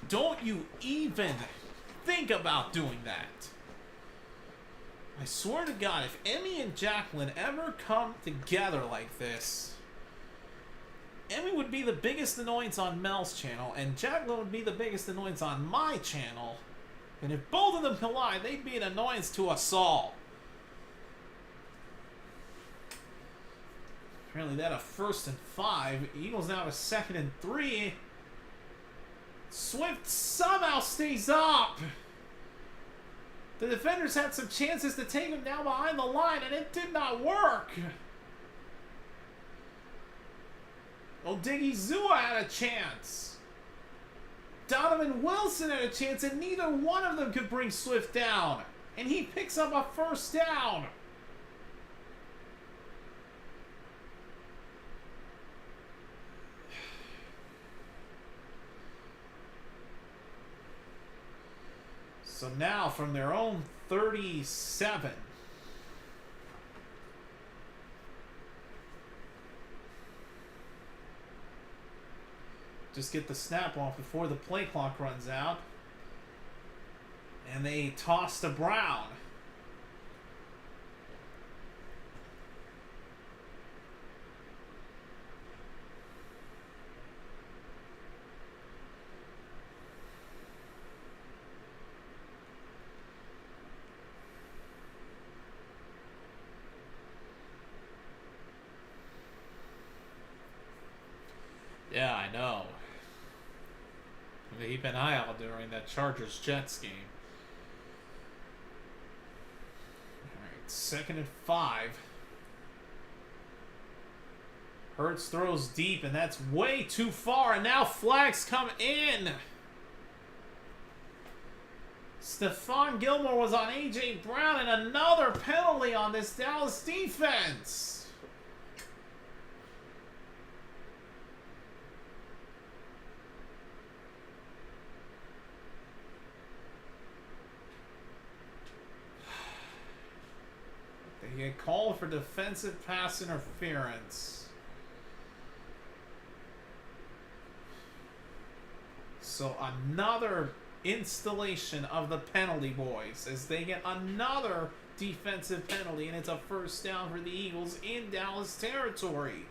Don't you even think about doing that. I swear to God, if Emmy and Jacqueline ever come together like this, Emmy would be the biggest annoyance on Mel's channel, and Jacqueline would be the biggest annoyance on my channel. And if both of them collide, they'd be an annoyance to us all. Apparently that a 1st and 5. Eagles now have a 2nd and 3. Swift somehow stays up. The defenders had some chances to take him down behind the line, and it did not work. Odigizua had a chance. Donovan Wilson had a chance, and neither one of them could bring Swift down. And he picks up a first down. So now from their own 37. Just get the snap off before the play clock runs out. And they toss to Brown. Yeah, I know. Keep an eye out during that Chargers-Jets game. Alright, 2nd and 5. Hurts throws deep, and that's way too far, and now flags come in. Stephon Gilmore was on A.J. Brown, and another penalty on this Dallas defense. They get called for defensive pass interference. So another installation of the penalty boys as they get another defensive penalty, and it's a first down for the Eagles in Dallas territory.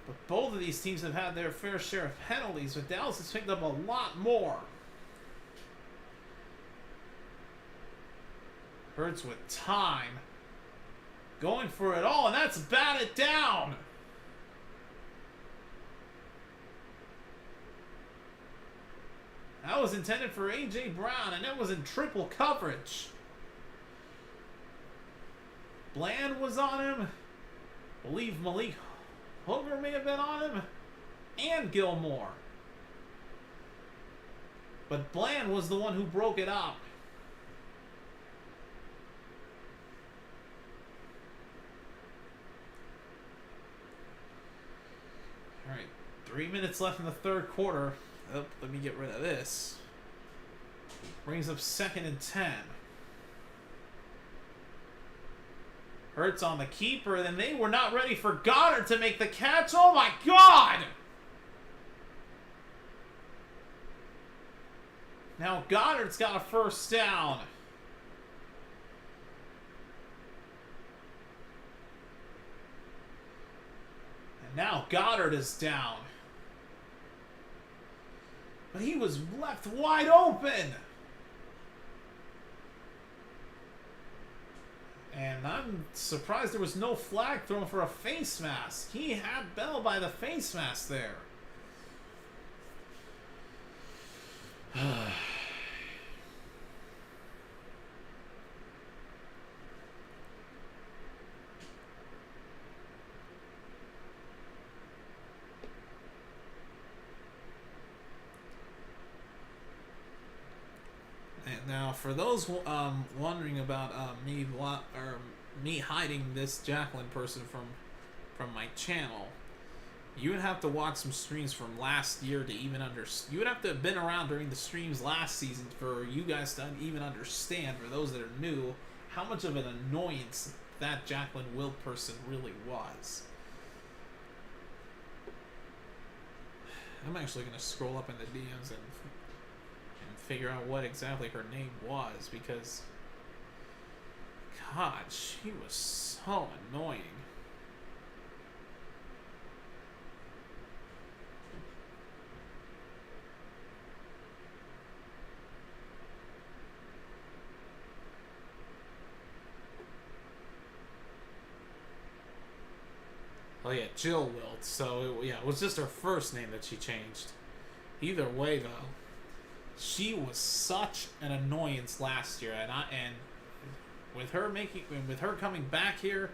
But both of these teams have had their fair share of penalties, but Dallas has picked up a lot more. Hurts with time. Going for it all, and that's batted down. That was intended for A.J. Brown, and it was in triple coverage. Bland was on him. I believe Malik Hooker may have been on him. And Gilmore. But Bland was the one who broke it up. Alright, 3 minutes left in the third quarter. Oh, let me get rid of this. Brings up 2nd and 10. Hurts on the keeper, and then they were not ready for Goddard to make the catch. Oh my God! Now Goddard's got a first down. And now Goddard is down. But he was left wide open. And I'm surprised there was no flag thrown for a face mask. He had Bell by the face mask there. Now, for those wondering about me hiding this Jacqueline person from my channel, you would have to watch some streams from last year to even understand. You would have to have been around during the streams last season for you guys to even understand, for those that are new, how much of an annoyance that Jacqueline Wilt person really was. I'm actually going to scroll up in the DMs and figure out what exactly her name was, because God, she was so annoying. Oh yeah, Jill Wilt. So it was just her first name that she changed. Either way though, she was such an annoyance last year, and with her coming back here,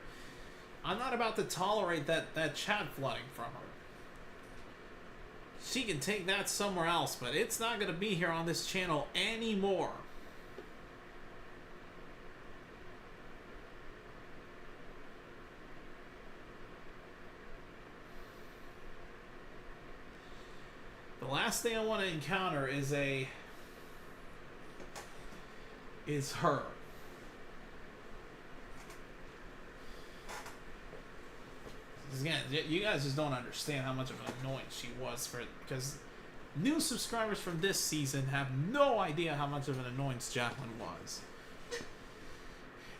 I'm not about to tolerate that chat flooding from her. She can take that somewhere else, but it's not going to be here on this channel anymore. The last thing I want to encounter is her. Again, you guys just don't understand how much of an annoyance she was, because new subscribers from this season have no idea how much of an annoyance Jacqueline was.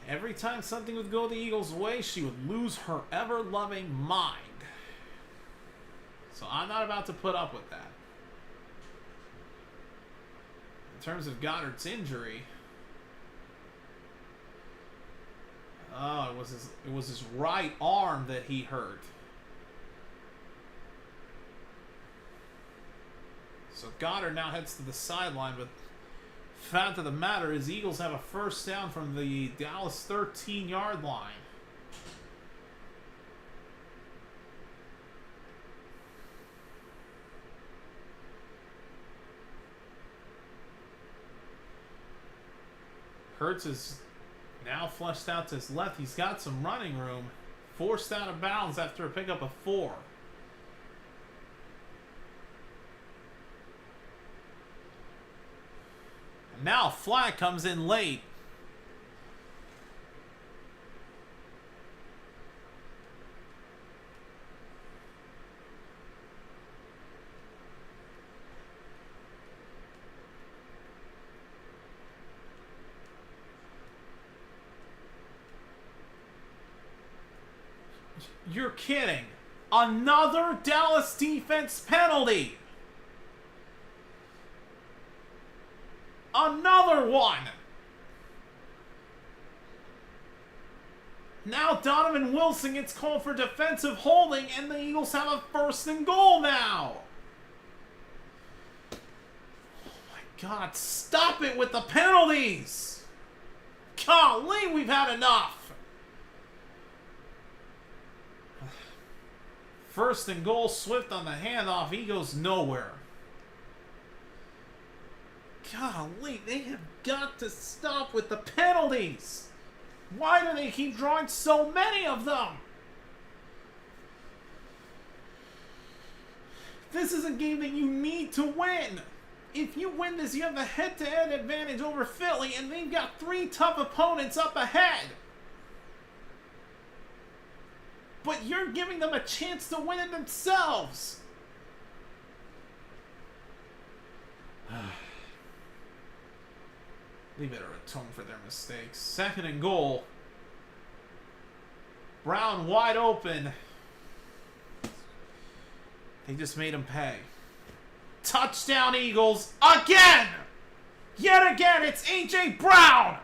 Every time something would go the Eagles' way, she would lose her ever-loving mind. So I'm not about to put up with that. In terms of Goddard's injury, it was his right arm that he hurt. So Goddard now heads to the sideline, but fact of the matter is Eagles have a first down from the Dallas 13-yard line. Hurts is now flushed out to his left. He's got some running room. Forced out of bounds after a pickup of 4. And now flag comes in late. You're kidding. Another Dallas defense penalty. Another one. Now Donovan Wilson gets called for defensive holding, and the Eagles have a 1st and goal now. Oh my God, stop it with the penalties. Golly, we've had enough. 1st and goal, Swift on the handoff. He goes nowhere. Golly, they have got to stop with the penalties. Why do they keep drawing so many of them? This is a game that you need to win. If you win this, you have the head-to-head advantage over Philly, and they've got 3 tough opponents up ahead. But you're giving them a chance to win it themselves. They better atone for their mistakes. 2nd and goal. Brown wide open. They just made him pay. Touchdown, Eagles. Again! Yet again, it's A.J. Brown!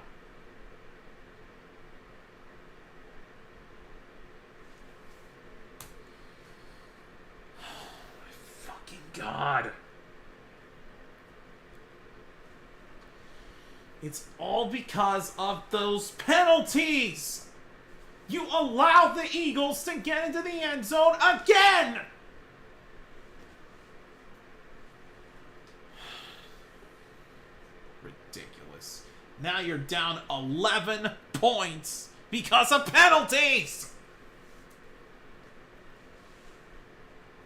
Oh my fucking God. It's all because of those penalties. You allowed the Eagles to get into the end zone again. Ridiculous. Now you're down 11 points because of penalties.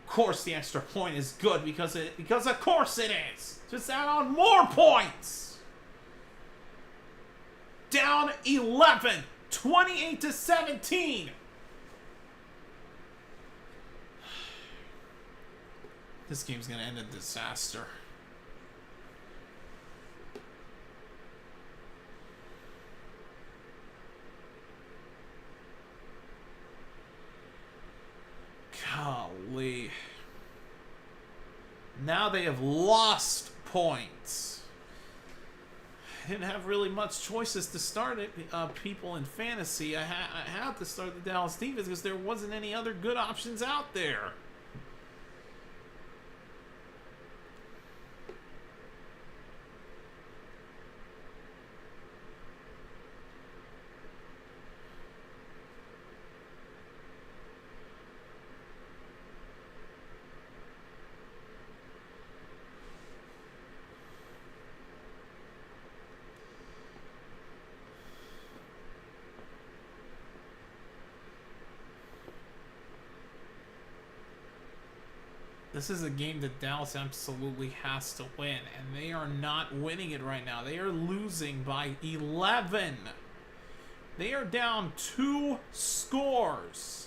Of course the extra point is good because of course it is. Just add on more points. Down 11, 28-17. This game's going to end in disaster. Golly. Now they have lost points. Didn't have really much choices to start it. People in fantasy, I had to start the Dallas defense because there wasn't any other good options out there. This is a game that Dallas absolutely has to win, and they are not winning it right now. They are losing by 11. They are down 2 scores.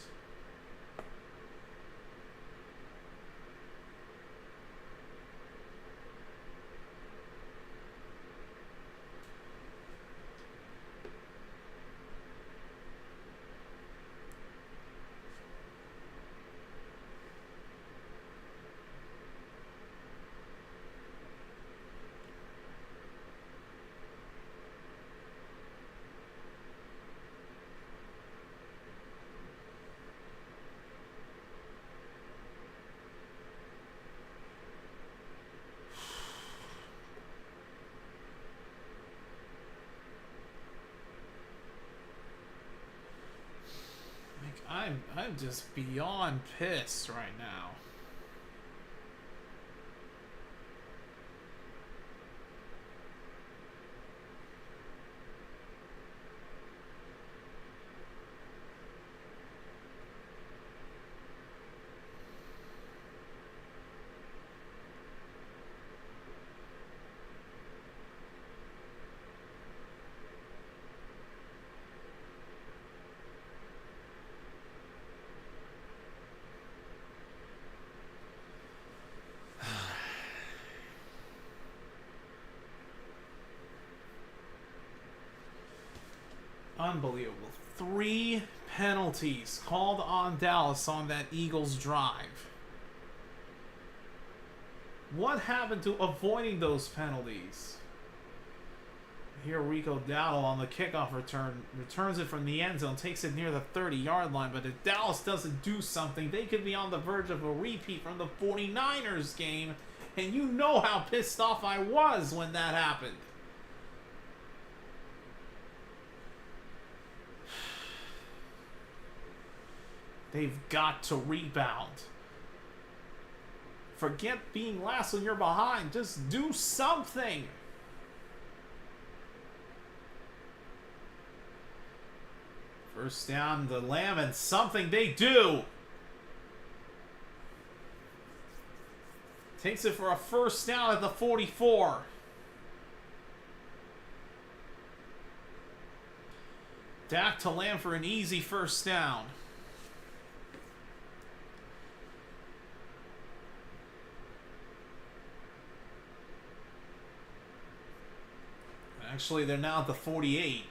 I'm just beyond pissed right now. Unbelievable. 3 penalties called on Dallas on that Eagles drive. What happened to avoiding those penalties? Here Rico Dowdle on the kickoff return returns it from the end zone, takes it near the 30-yard line, but if Dallas doesn't do something, they could be on the verge of a repeat from the 49ers game, and you know how pissed off I was when that happened. They've got to rebound. Forget being last when you're behind. Just do something. First down to Lamb, and something they do. Takes it for a first down at the 44. Dak to Lamb for an easy first down. Actually, they're now at the 48.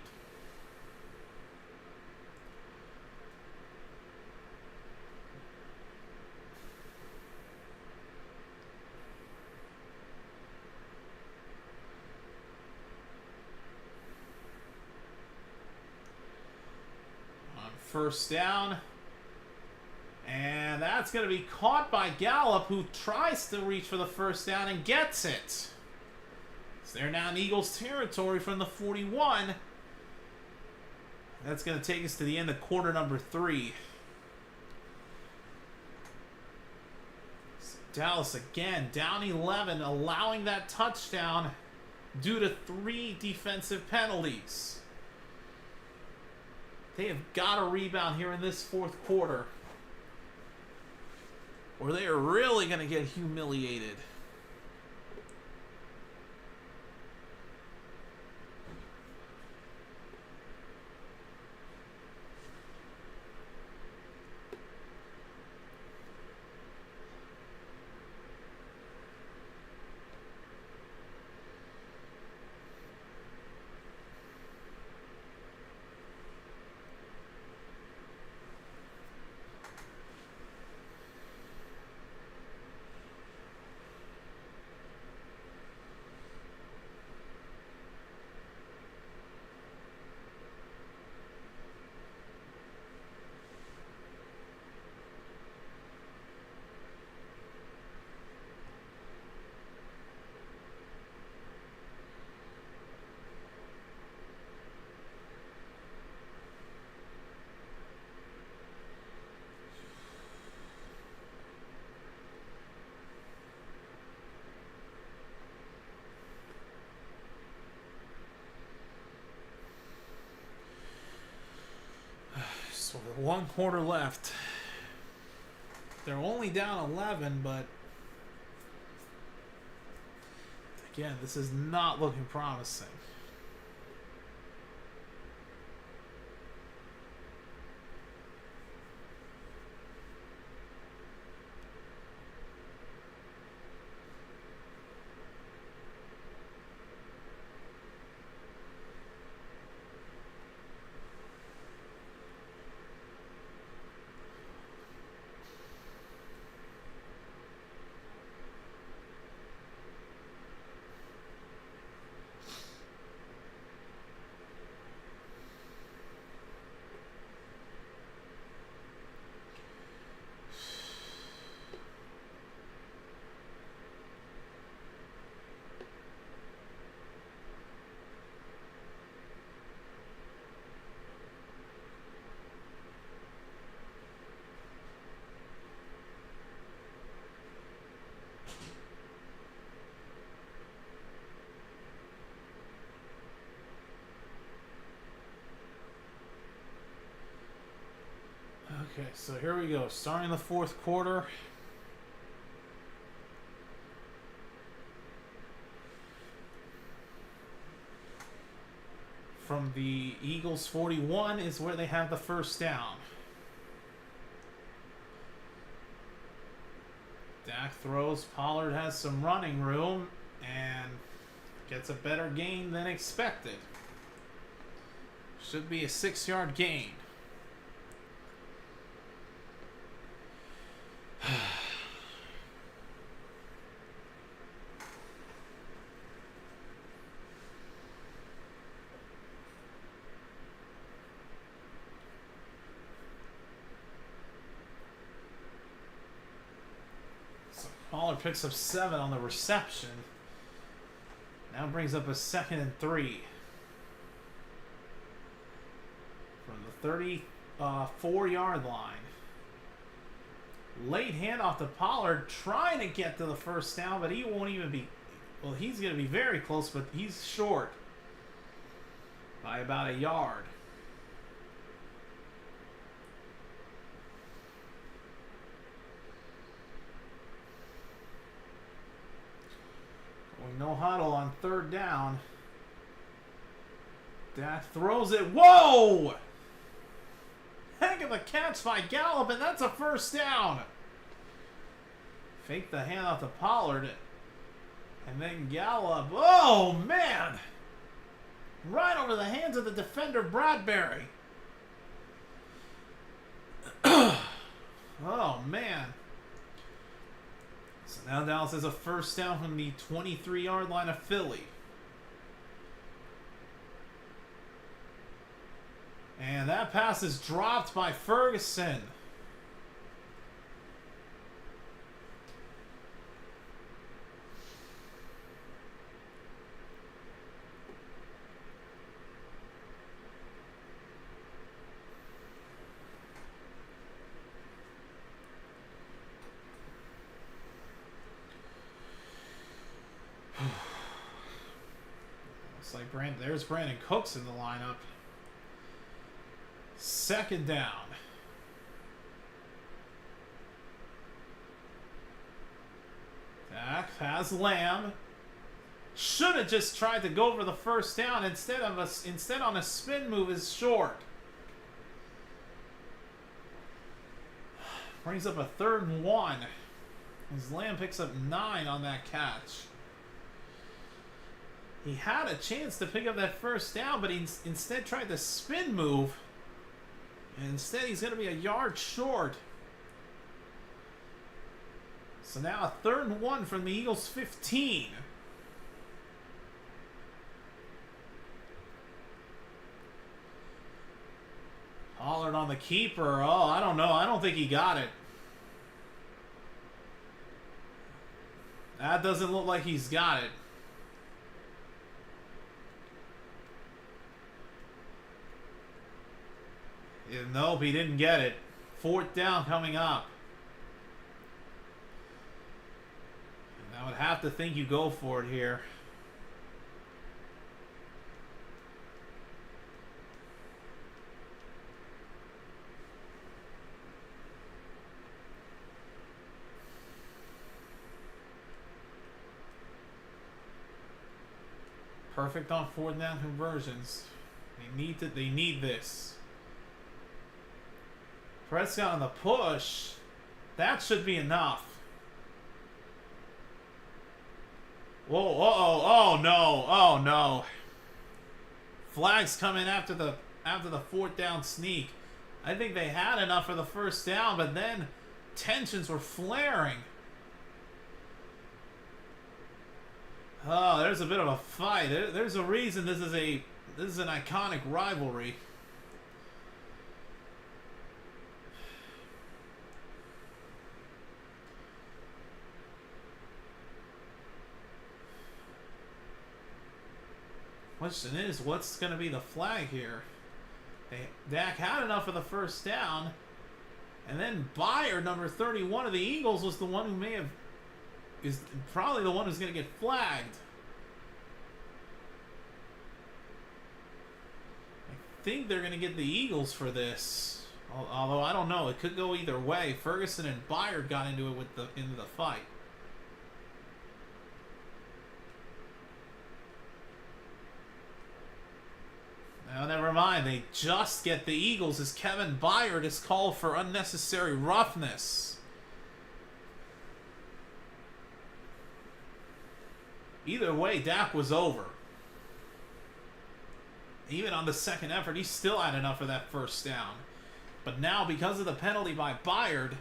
On first down. And that's going to be caught by Gallup, who tries to reach for the first down and gets it. They're now in Eagles territory from the 41. That's going to take us to the end of quarter number 3. Dallas again down 11, allowing that touchdown due to 3 defensive penalties. They have got to rebound here in this fourth quarter, or they are really going to get humiliated. So with 1 quarter left, they're only down 11, but again, this is not looking promising. Okay, so here we go. Starting the fourth quarter. From the Eagles 41 is where they have the first down. Dak throws. Pollard has some running room and gets a better gain than expected. Should be a 6-yard gain. Pollard picks up 7 on the reception. Now brings up a 2nd and 3. From the 34-yard line. Late handoff to Pollard, trying to get to the first down, but he won't even be... Well, he's going to be very close, but he's short by about a yard. Going no huddle on 3rd down. Dak throws it. Whoa! Heck of a catch by Gallup, and that's a first down. Fake the handoff to Pollard. And then Gallup. Oh, man! Right over the hands of the defender, Bradbury. Oh, man. So now Dallas has a first down from the 23-yard line of Philly. And that pass is dropped by Ferguson. Looks like there's Brandon Cooks in the lineup. 2nd down. Dak has Lamb. Should have just tried to go for the first down. Instead on a spin move is short. Brings up a 3rd and 1. As Lamb picks up 9 on that catch. He had a chance to pick up that first down, but he instead tried the spin move. And instead, he's going to be a yard short. So now a 3rd and 1 from the Eagles' 15. Pollard on the keeper. Oh, I don't know. I don't think he got it. That doesn't look like he's got it. Yeah, nope, he didn't get it. 4th down coming up. And I would have to think you go for it here. Perfect on 4th down conversions. They need this. Prescott on the push. That should be enough. Whoa, oh no, oh no. Flags coming after the 4th down sneak. I think they had enough for the first down, but then tensions were flaring. Oh, there's a bit of a fight. There's a reason this is an iconic rivalry. Question is, what's going to be the flag here? Dak had enough for the first down, and then Byard, number 31 of the Eagles, was the one who is probably the one who's going to get flagged. I think they're going to get the Eagles for this, although I don't know. It could go either way. Ferguson and Byard got into it into the fight. Now, never mind. They just get the Eagles as Kevin Byard is called for unnecessary roughness. Either way, Dak was over. Even on the second effort, he still had enough for that first down. But now, because of the penalty by Byard,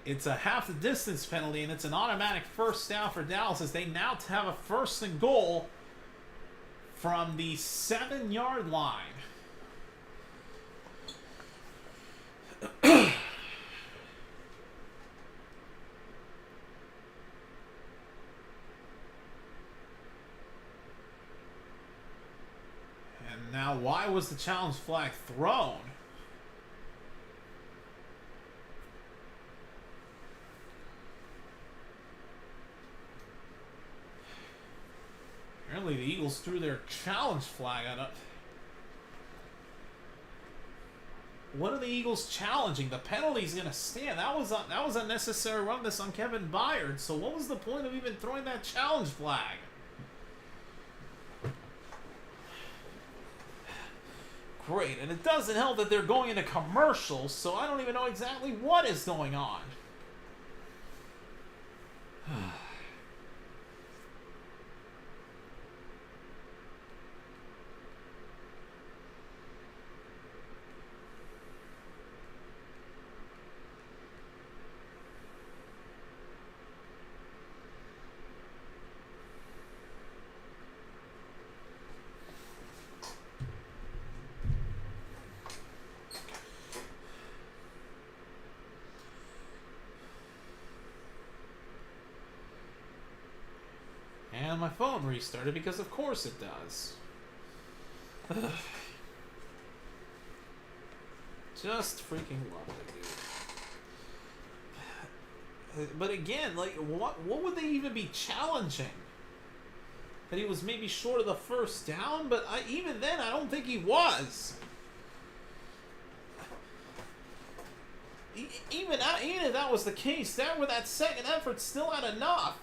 it's a half the distance penalty, and it's an automatic first down for Dallas as they now have a 1st and goal from the 7-yard line. And now, why was the challenge flag thrown? Apparently the Eagles threw their challenge flag at it. What are the Eagles challenging? The penalty's gonna stand. That was unnecessary roughness on Kevin Byard. So what was the point of even throwing that challenge flag? Great, and it doesn't help that they're going into commercials, so I don't even know exactly what is going on. And my phone restarted because of course it does. Just freaking love it, dude. But again, like, what would they even be challenging? That he was maybe short of the first down? But even then, I don't think he was. Even if that was the case, that second effort still had enough.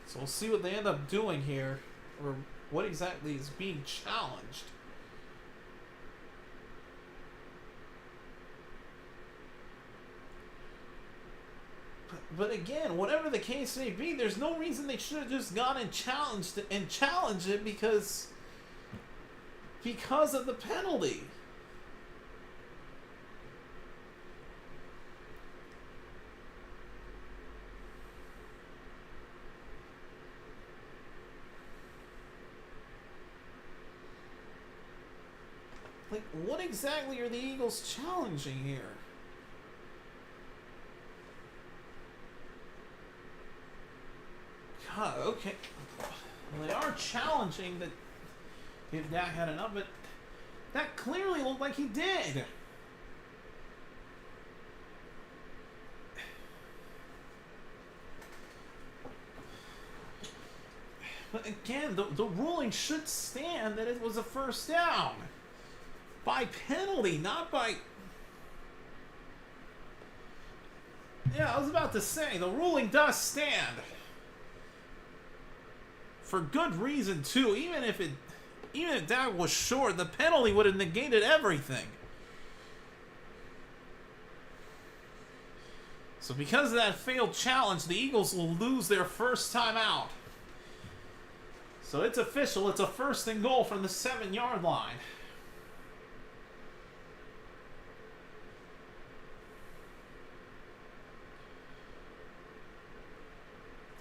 So we'll see what they end up doing here, or what exactly is being challenged. But again, whatever the case may be, there's no reason they should have just gone and challenged it because of the penalty. Like, what exactly are the Eagles challenging here? God, okay. Well, they are challenging that if Dak had enough, but that clearly looked like he did. But again, the ruling should stand that it was a first down. By penalty, not by... Yeah, I was about to say, the ruling does stand. For good reason, too. Even if Dak was short, the penalty would have negated everything. So because of that failed challenge, the Eagles will lose their first time out. So it's official. It's a 1st and goal from the 7-yard line.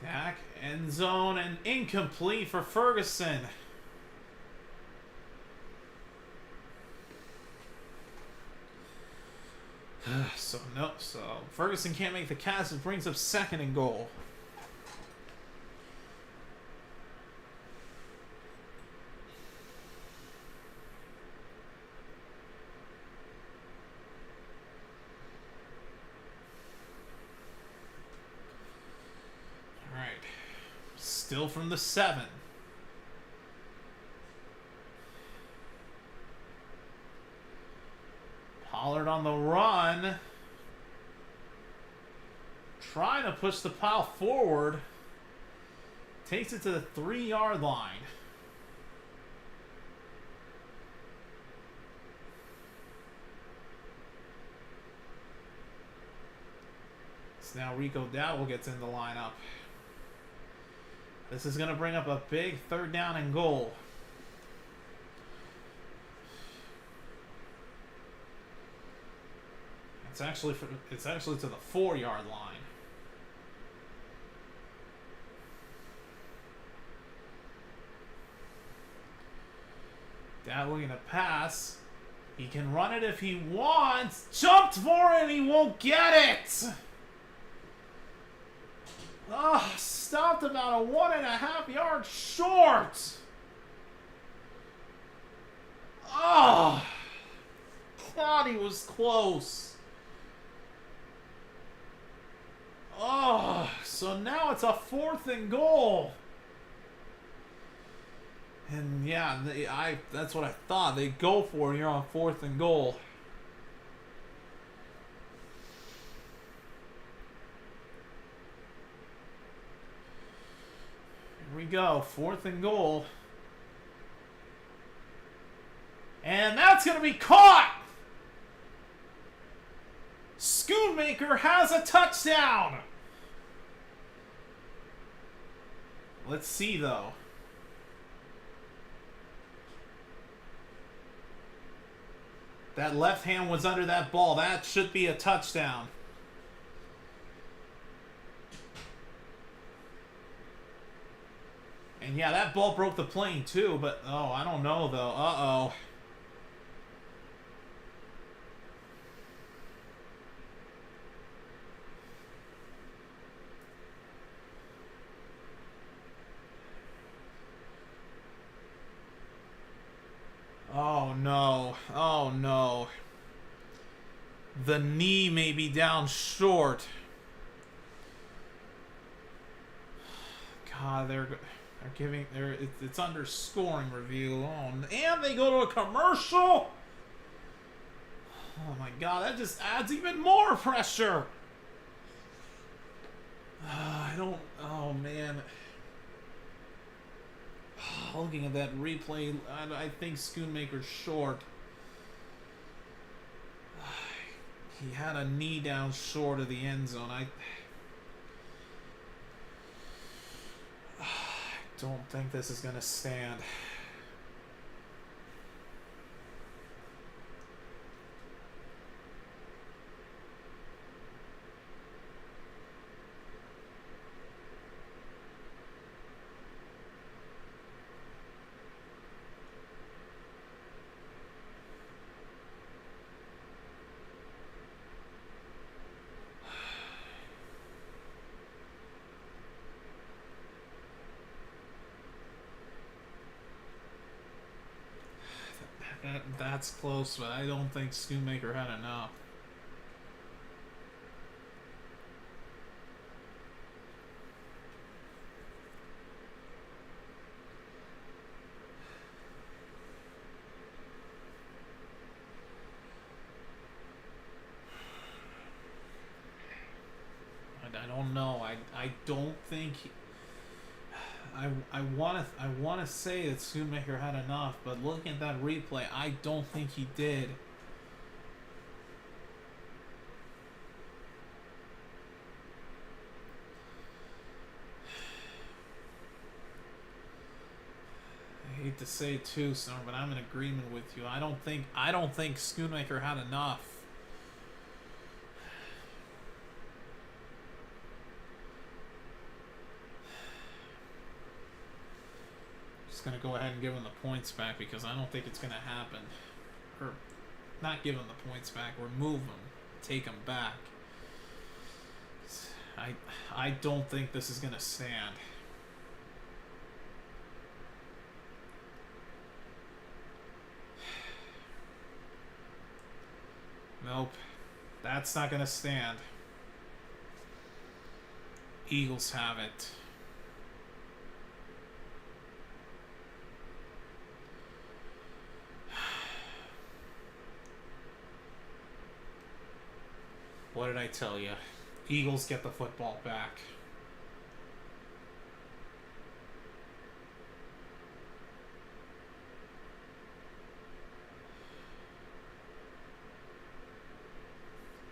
Dak, end zone, and incomplete for Ferguson. So Ferguson can't make the catch. It brings up 2nd and goal. Still from the 7. Pollard on the run. Trying to push the pile forward. Takes it to the 3-yard line. So now Rico Dowell gets in the lineup. This is going to bring up a big 3rd down and goal. It's actually to the 4-yard line. Dad looking to pass. He can run it if he wants. Jumped for it, he won't get it. Oh, stopped about a 1.5 yards short. Oh, God, he was close. Oh, so now it's a 4th and goal. And yeah, that's what I thought. They go for it here on 4th and goal. Here we go, 4th and goal. And that's going to be caught! Schoonmaker has a touchdown! Let's see, though. That left hand was under that ball. That should be a touchdown. And yeah, that ball broke the plane too, but oh, I don't know though. Uh-oh. Oh no. Oh no. The knee may be down short. God, it's under scoring review. Oh, and they go to a commercial. Oh my God, that just adds even more pressure. Oh man. Looking at that replay, I think Schoonmaker's short. He had a knee down short of the end zone. I don't think this is going to stand. That's close, but I don't think Schoonmaker had enough. I don't know. I don't think I want to say that Schoonmaker had enough, but looking at that replay, I don't think he did. I hate to say it too, Storm, but I'm in agreement with you. I don't think Schoonmaker had enough. Going to go ahead and give him the points back because I don't think it's going to happen. Or not give him the points back, remove him, take him back. I don't think this is going to stand. Nope. That's not going to stand. Eagles have it. What did I tell you? Eagles get the football back.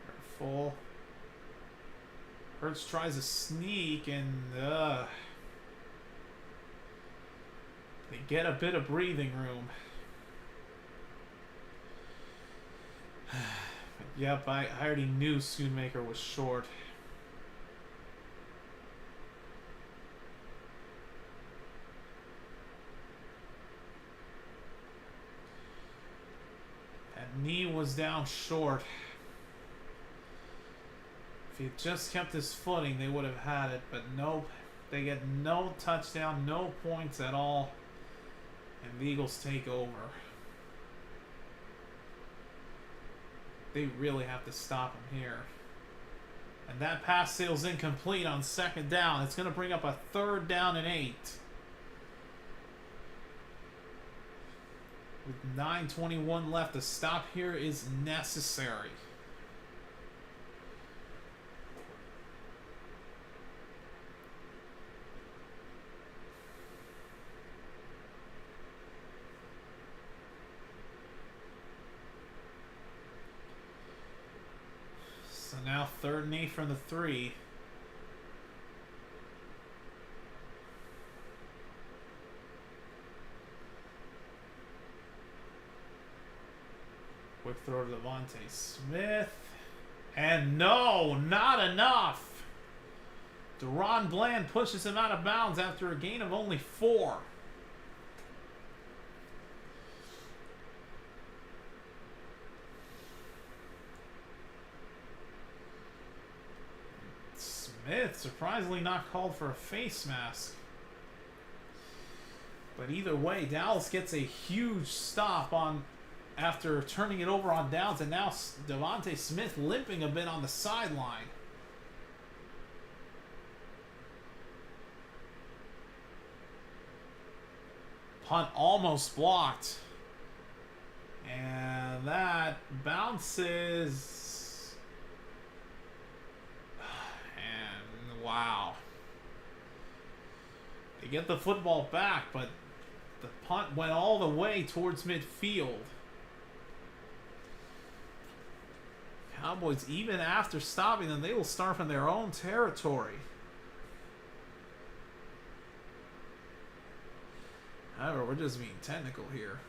Careful. Hurts tries a sneak and they get a bit of breathing room. Yep, I already knew Schoonmaker was short. That knee was down short. If he had just kept his footing, they would have had it, but nope. They get no touchdown, no points at all, and the Eagles take over. They really have to stop him here. And that pass sail's incomplete on second down. It's going to bring up a 3rd down and 8. With 9:21 left, a stop here is necessary. So now 3rd and 8 from the 3. Quick throw to Devontae Smith. And no, not enough. Deron Bland pushes him out of bounds after a gain of only 4. Smith surprisingly not called for a face mask. But either way, Dallas gets a huge stop on after turning it over on downs, and now Devontae Smith limping a bit on the sideline. Punt almost blocked. And that bounces. And wow. They get the football back, but the punt went all the way towards midfield. Cowboys, even after stopping them, they will start from their own territory. However, we're just being technical here.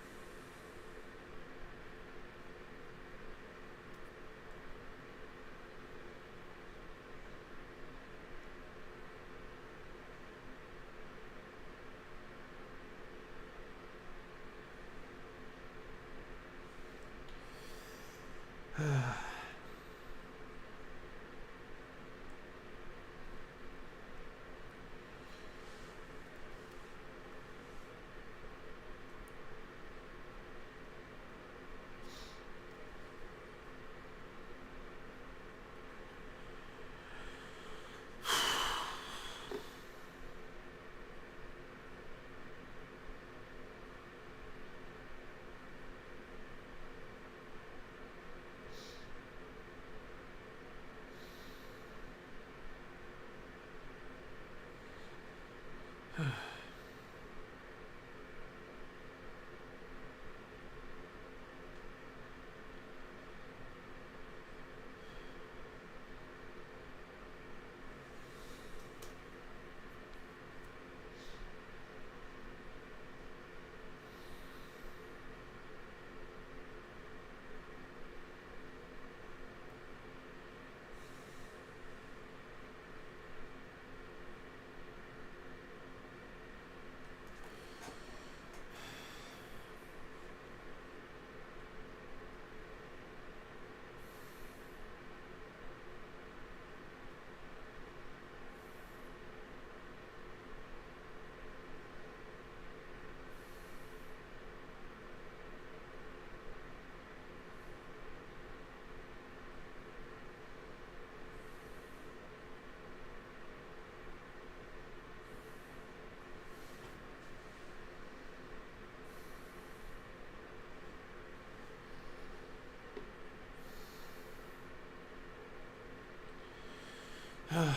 I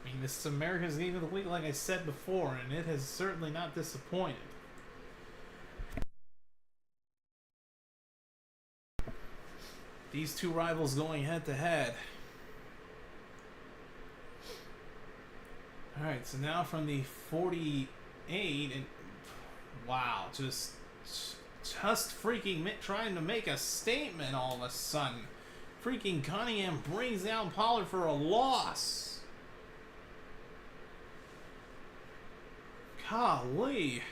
mean, this is America's Game of the Week, like I said before, and it has certainly not disappointed. These two rivals going head to head. Alright, so now from the 48, and wow, just Just freaking trying to make a statement all of a sudden. Freaking Cunningham brings down Pollard for a loss. Golly.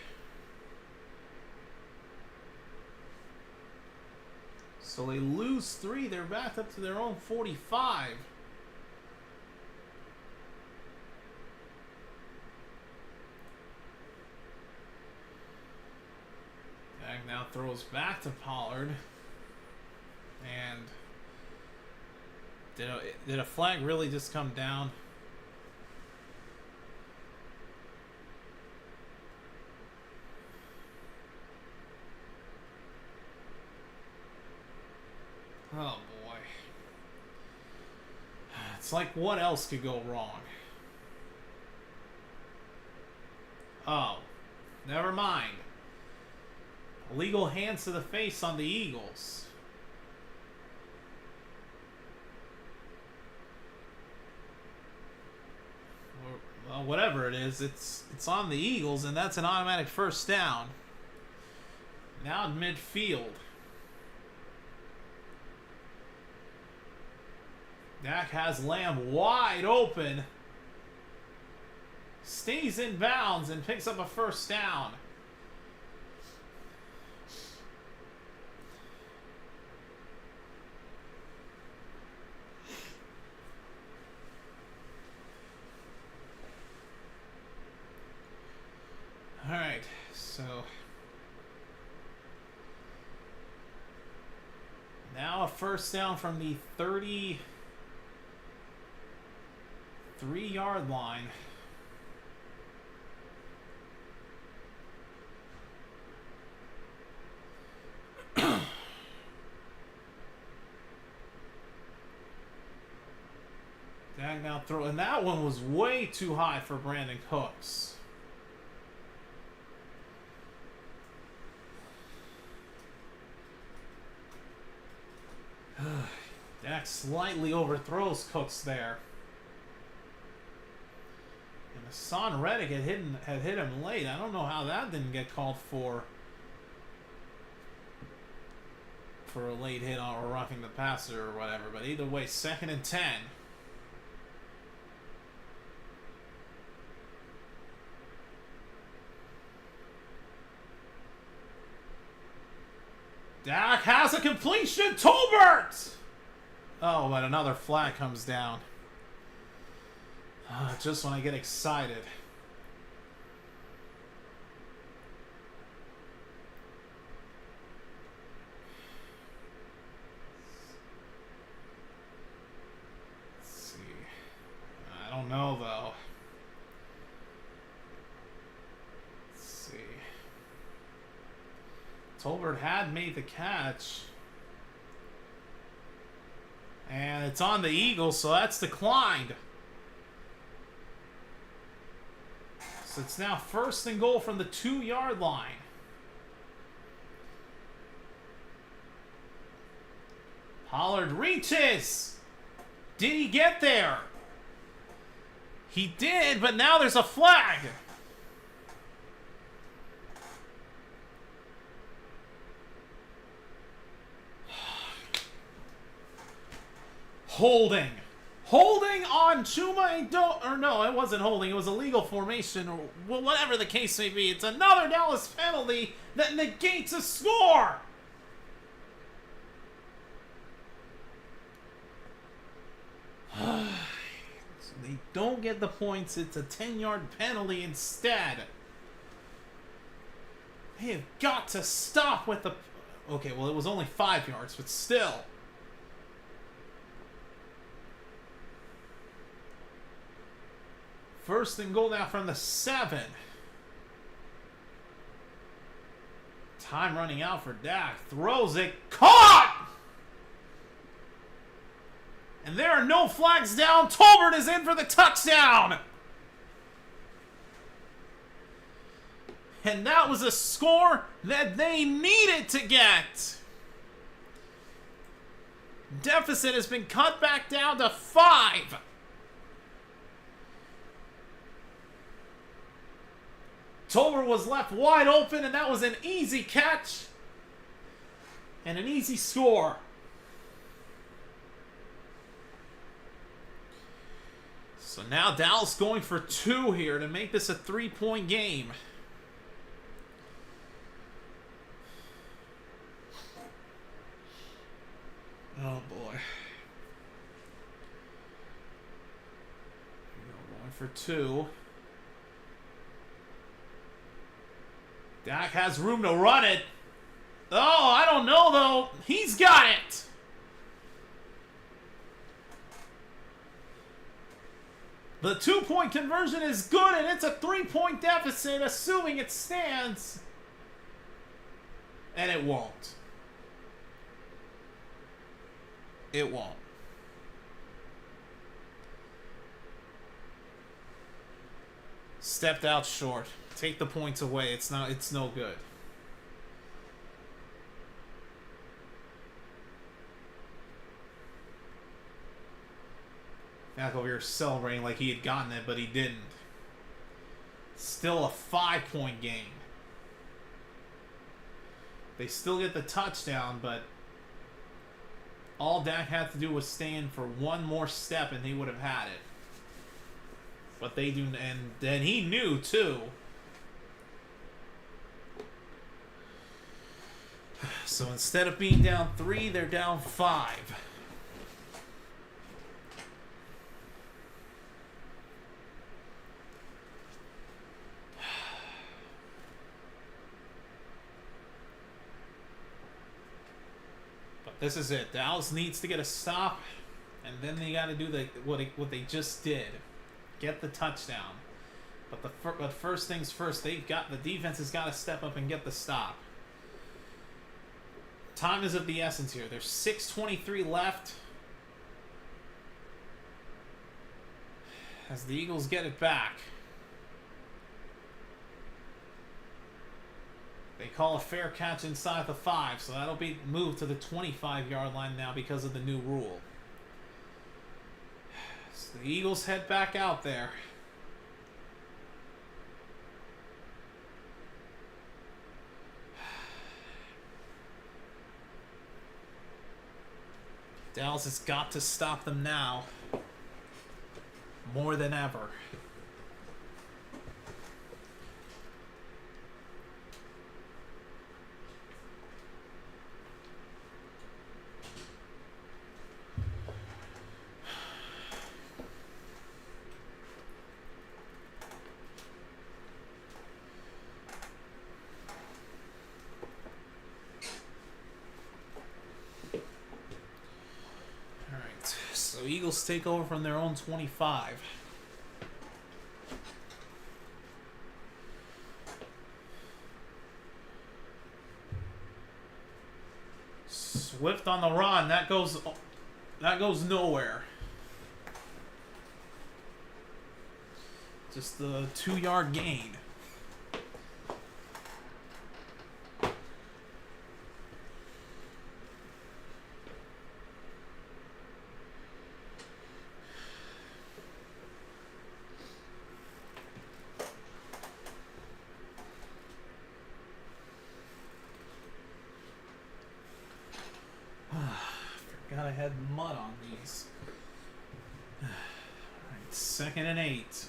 So they lose 3. They're back up to their own 45. Dak now throws back to Pollard. And did a flag really just come down? Oh boy. It's like, what else could go wrong? Oh, never mind. Illegal hands to the face on the Eagles. Well, whatever it is, it's on the Eagles, and that's an automatic first down. Now in midfield. Dak has Lamb wide open. Stays in bounds and picks up a first down. Alright, so now a first down from the 33-yard line. Dak now throw, and that one was way too high for Brandon Cooks. Dak slightly overthrows Cooks there. And Hassan Reddick had hit him late. I don't know how that didn't get called for a late hit or roughing the passer or whatever. But either way, 2nd and 10. Dak has a completion. Tolbert! Oh, but another flag comes down. Just when I get excited. Let's see. I don't know, though. Let's see. Tolbert had made the catch. And it's on the Eagles, so that's declined. So it's now 1st and goal from the 2-yard line. Pollard reaches. Did he get there? He did, but now there's a flag. Holding on Chuma and or no, it wasn't holding. It was a legal formation, or whatever the case may be. It's another Dallas penalty that negates a score. So they don't get the points. It's a 10-yard penalty instead. They have got to stop with the... Okay, well, it was only 5 yards, but still... First and goal now from the 7. Time running out for Dak. Throws it. Caught! And there are no flags down. Tolbert is in for the touchdown. And that was a score that they needed to get. Deficit has been cut back down to 5. Tolbert was left wide open, and that was an easy catch. And an easy score. So now Dallas going for 2 here to make this a 3-point game. Oh boy. Going for 2. Dak has room to run it. Oh, I don't know though. He's got it. The 2-point conversion is good, and it's a 3-point deficit, assuming it stands. And it won't. It won't. Stepped out short. Take the points away. It's no good. Back over here celebrating like he had gotten it, but he didn't. Still a 5-point game. They still get the touchdown, but all Dak had to do was stay in for one more step and he would have had it. But they do, and then he knew too. So instead of being down 3, they're down 5. This is it. Dallas needs to get a stop, and then they got to do what they just did, get the touchdown. But first things first, the defense has got to step up and get the stop. Time is of the essence here. There's 6:23 left as the Eagles get it back. They call a fair catch inside the 5, so that'll be moved to the 25-yard line now because of the new rule. So the Eagles head back out there. Dallas has got to stop them now more than ever. So Eagles take over from their own 25. Swift on the run. That goes nowhere. Just the 2-yard gain. Forgot I had mud on these. Alright, 2nd and 8.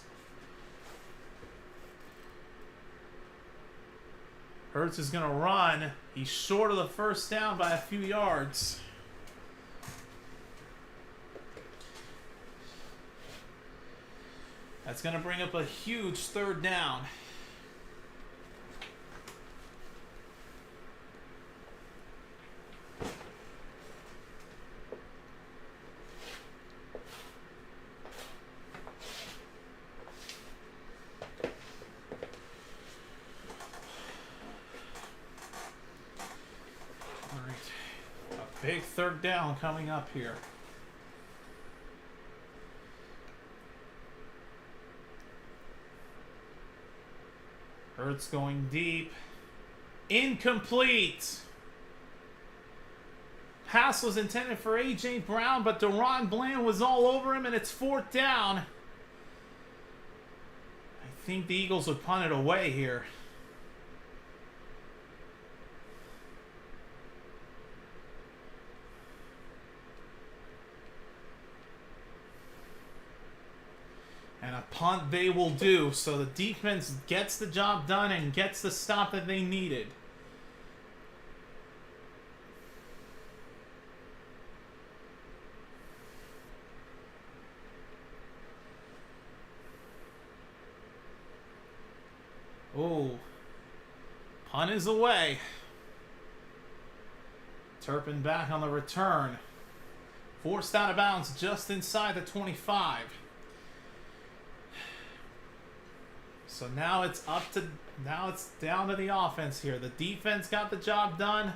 Hurts is going to run. He's short of the first down by a few yards. That's going to bring up a huge 3rd down. Big 3rd down coming up here. Hurts going deep. Incomplete. Pass was intended for A.J. Brown, but Deron Bland was all over him, and it's 4th down. I think the Eagles would punt it away here. punt they will do. So the defense gets the job done and gets the stop that they needed. Oh, punt is away. Turpin back on the return. Forced out of bounds just inside the 25. So now it's down to the offense here. The defense got the job done.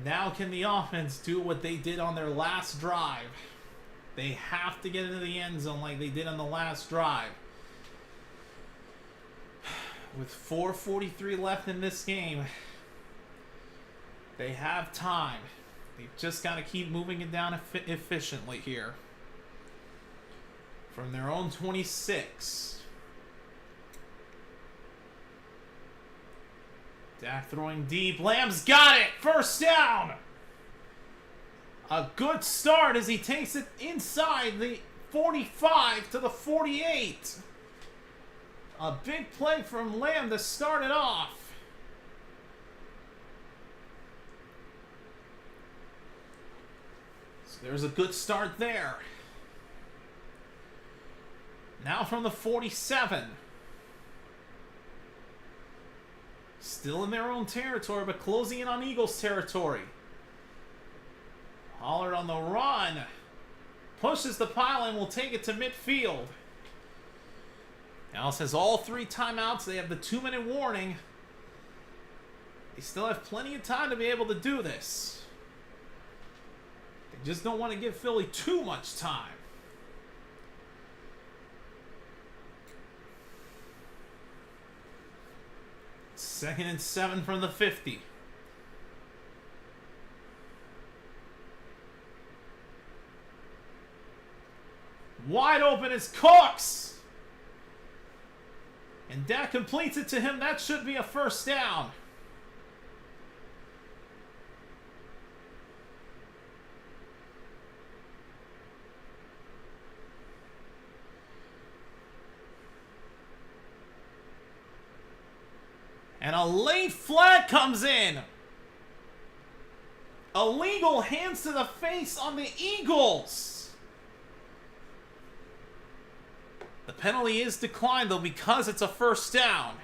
Now can the offense do what they did on their last drive? They have to get into the end zone like they did on the last drive. With 4:43 left in this game, they have time. They've just got to keep moving it down efficiently here. From their own 26. Dak throwing deep. Lamb's got it. First down. A good start as he takes it inside the 45 to the 48. A big play from Lamb to start it off. So there's a good start there. Now from the 47. Still in their own territory, but closing in on Eagles territory. Pollard on the run. Pushes the pile and will take it to midfield. Dallas has all 3 timeouts. They have the 2-minute warning. They still have plenty of time to be able to do this. They just don't want to give Philly too much time. Second and 7 from the 50. Wide open is Cooks. And Dak completes it to him. That should be a first down. And a late flag comes in. Illegal hands to the face on the Eagles. The penalty is declined though because it's a first down.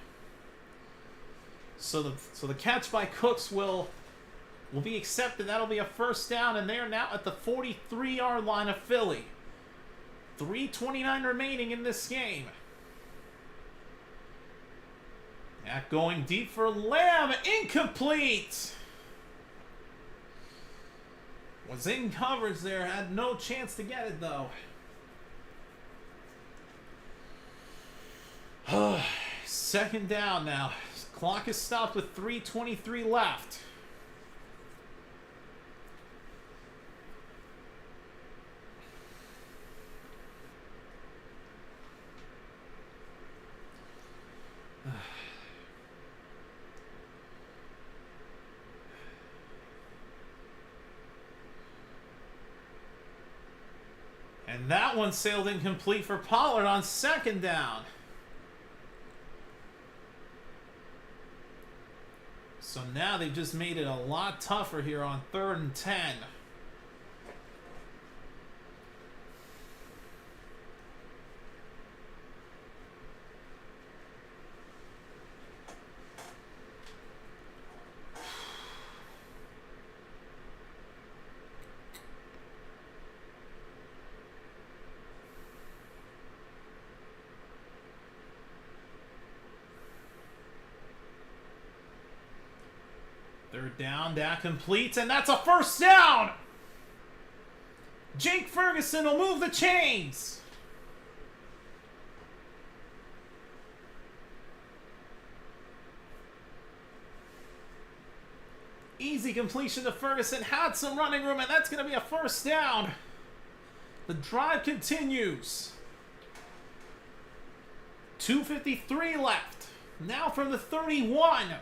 So the catch by Cooks will be accepted. That'll be a first down, and they are now at the 43-yard line of Philly. 3:29 remaining in this game. That going deep for Lamb. Incomplete. Was in coverage there. Had no chance to get it though. Second down now. Clock is stopped with 3:23 left. And that one sailed incomplete for Pollard on second down. So now they've just made it a lot tougher here on 3rd and 10. Third down, Dak completes, and that's a first down! Jake Ferguson will move the chains! Easy completion to Ferguson, had some running room, and that's going to be a first down. The drive continues. 2:53 left. Now from the 31.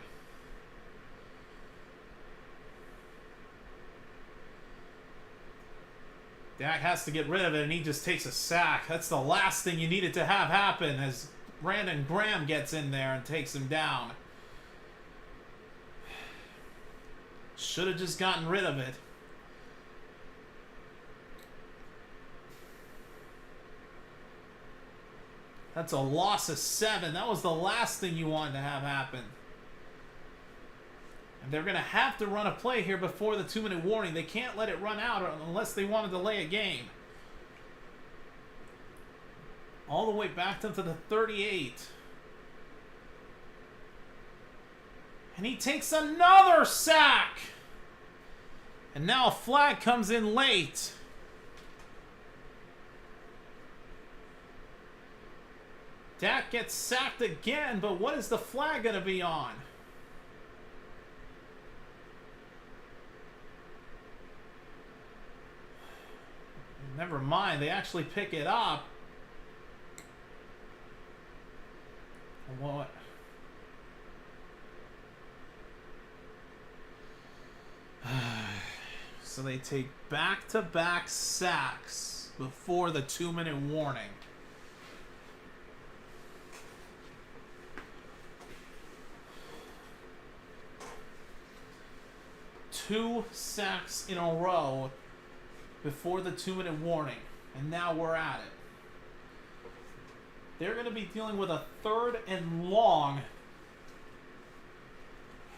Dak has to get rid of it, and he just takes a sack. That's the last thing you needed to have happen as Brandon Graham gets in there and takes him down. Should have just gotten rid of it. That's a loss of 7. That was the last thing you wanted to have happen. And they're going to have to run a play here before the 2-minute warning. They can't let it run out unless they want to delay a game. All the way back to the 38. And he takes another sack. And now a flag comes in late. Dak gets sacked again, but what is the flag going to be on? Never mind, they actually pick it up. What? So they take back-to-back sacks before the 2-minute warning. Two sacks in a row before the 2-minute warning. And now we're at it. They're going to be dealing with a 3rd and long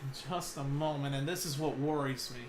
in just a moment. And this is what worries me.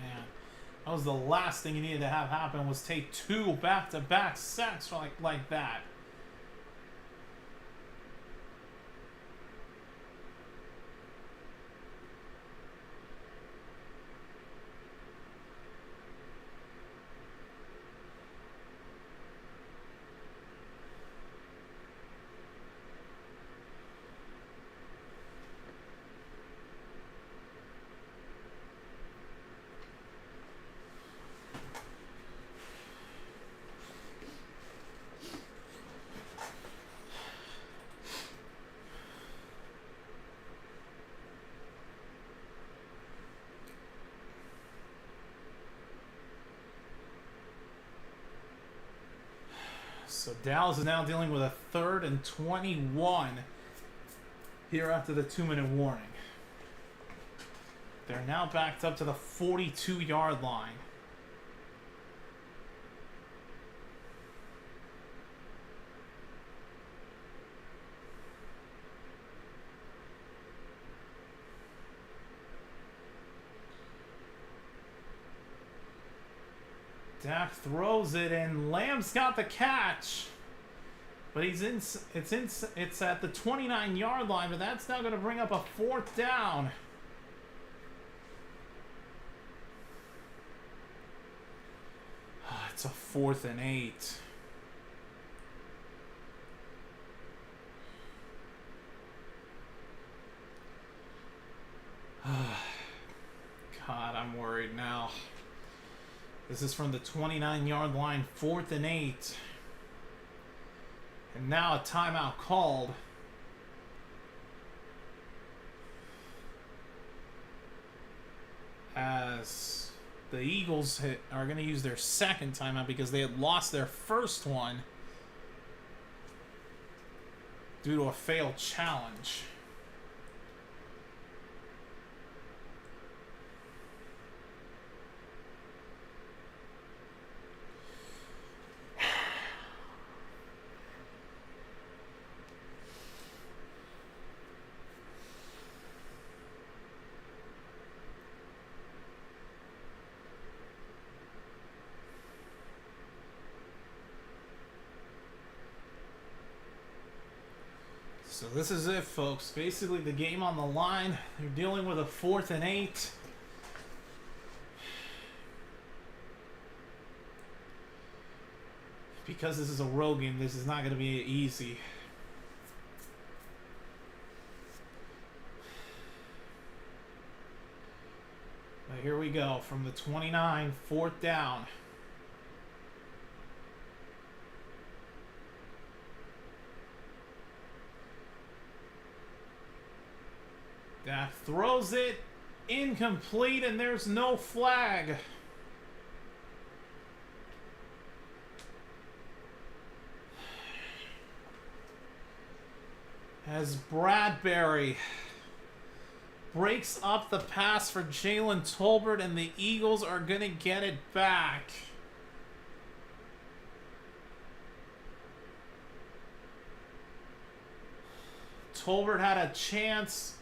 Man, that was the last thing you needed to have happen, was take 2 back-to-back sacks like that. So Dallas is now dealing with a 3rd and 21 here after the 2-minute warning. They're now backed up to the 42-yard line. Dak throws it, and Lamb's got the catch. But it's at the 29-yard line, but that's now going to bring up a 4th down. It's a 4th and 8. God, I'm worried now. This is from the 29-yard line, 4th and 8. And now a timeout called. As the Eagles are going to use their 2nd timeout because they had lost their 1st one due to a failed challenge. this is it, folks. Basically, the game on the line. You're dealing with a 4th and 8. Because this is a road game, this is not going to be easy. But here we go. From the 29, 4th down. Dak throws it incomplete, and there's no flag. As Bradbury breaks up the pass for Jalen Tolbert, and the Eagles are going to get it back. Tolbert had a chance.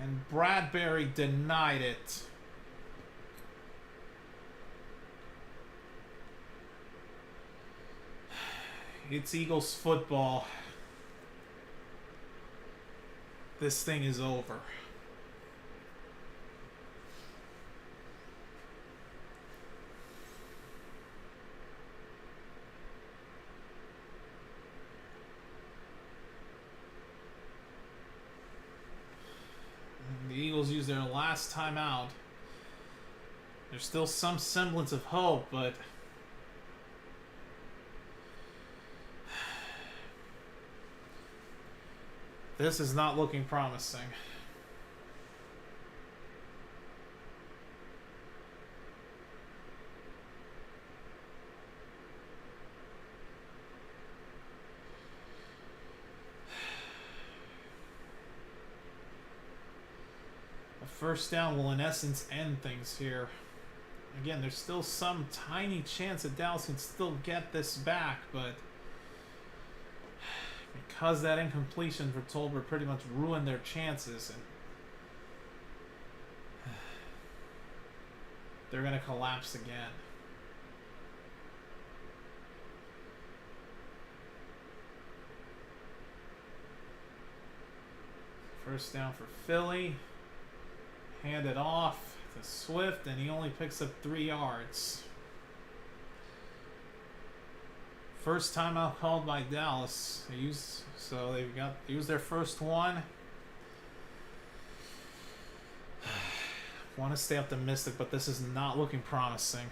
And Bradbury denied it. It's Eagles football. This thing is over. The Eagles use their last timeout. There's still some semblance of hope, but this is not looking promising. A first down will, in essence, end things here. Again, there's still some tiny chance that Dallas can still get this back, but because that incompletion for Tolbert pretty much ruined their chances, and they're going to collapse again. First down for Philly. Hand it off to Swift, and he only picks up 3 yards. First timeout called by Dallas. So they've used their first one. Want to stay optimistic, but this is not looking promising.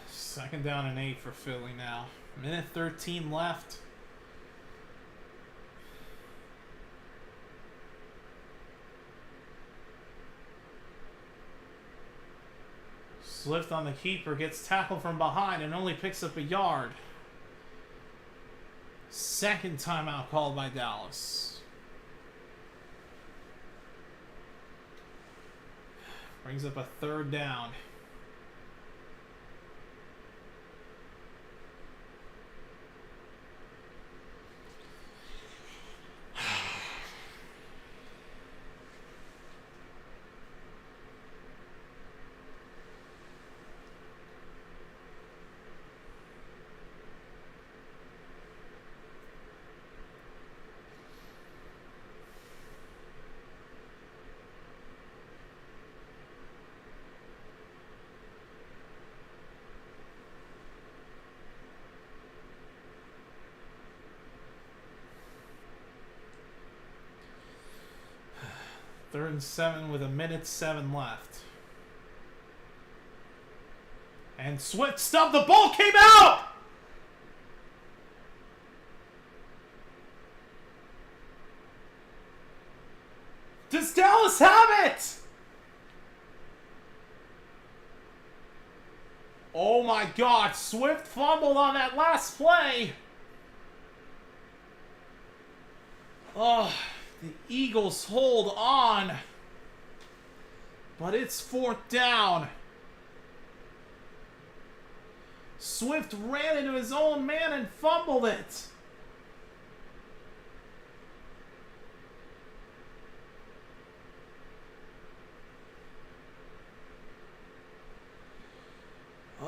Second down and 8 for Philly now. Minute 13 left. Swift on the keeper, gets tackled from behind and only picks up a yard. Second timeout called by Dallas. Brings up a third down. Third and 7 with 1:07 left. And Swift stubbed. The ball came out! Does Dallas have it? Oh my God, Swift fumbled on that last play. Oh, the Eagles hold on. But it's 4th down. Swift ran into his own man and fumbled it.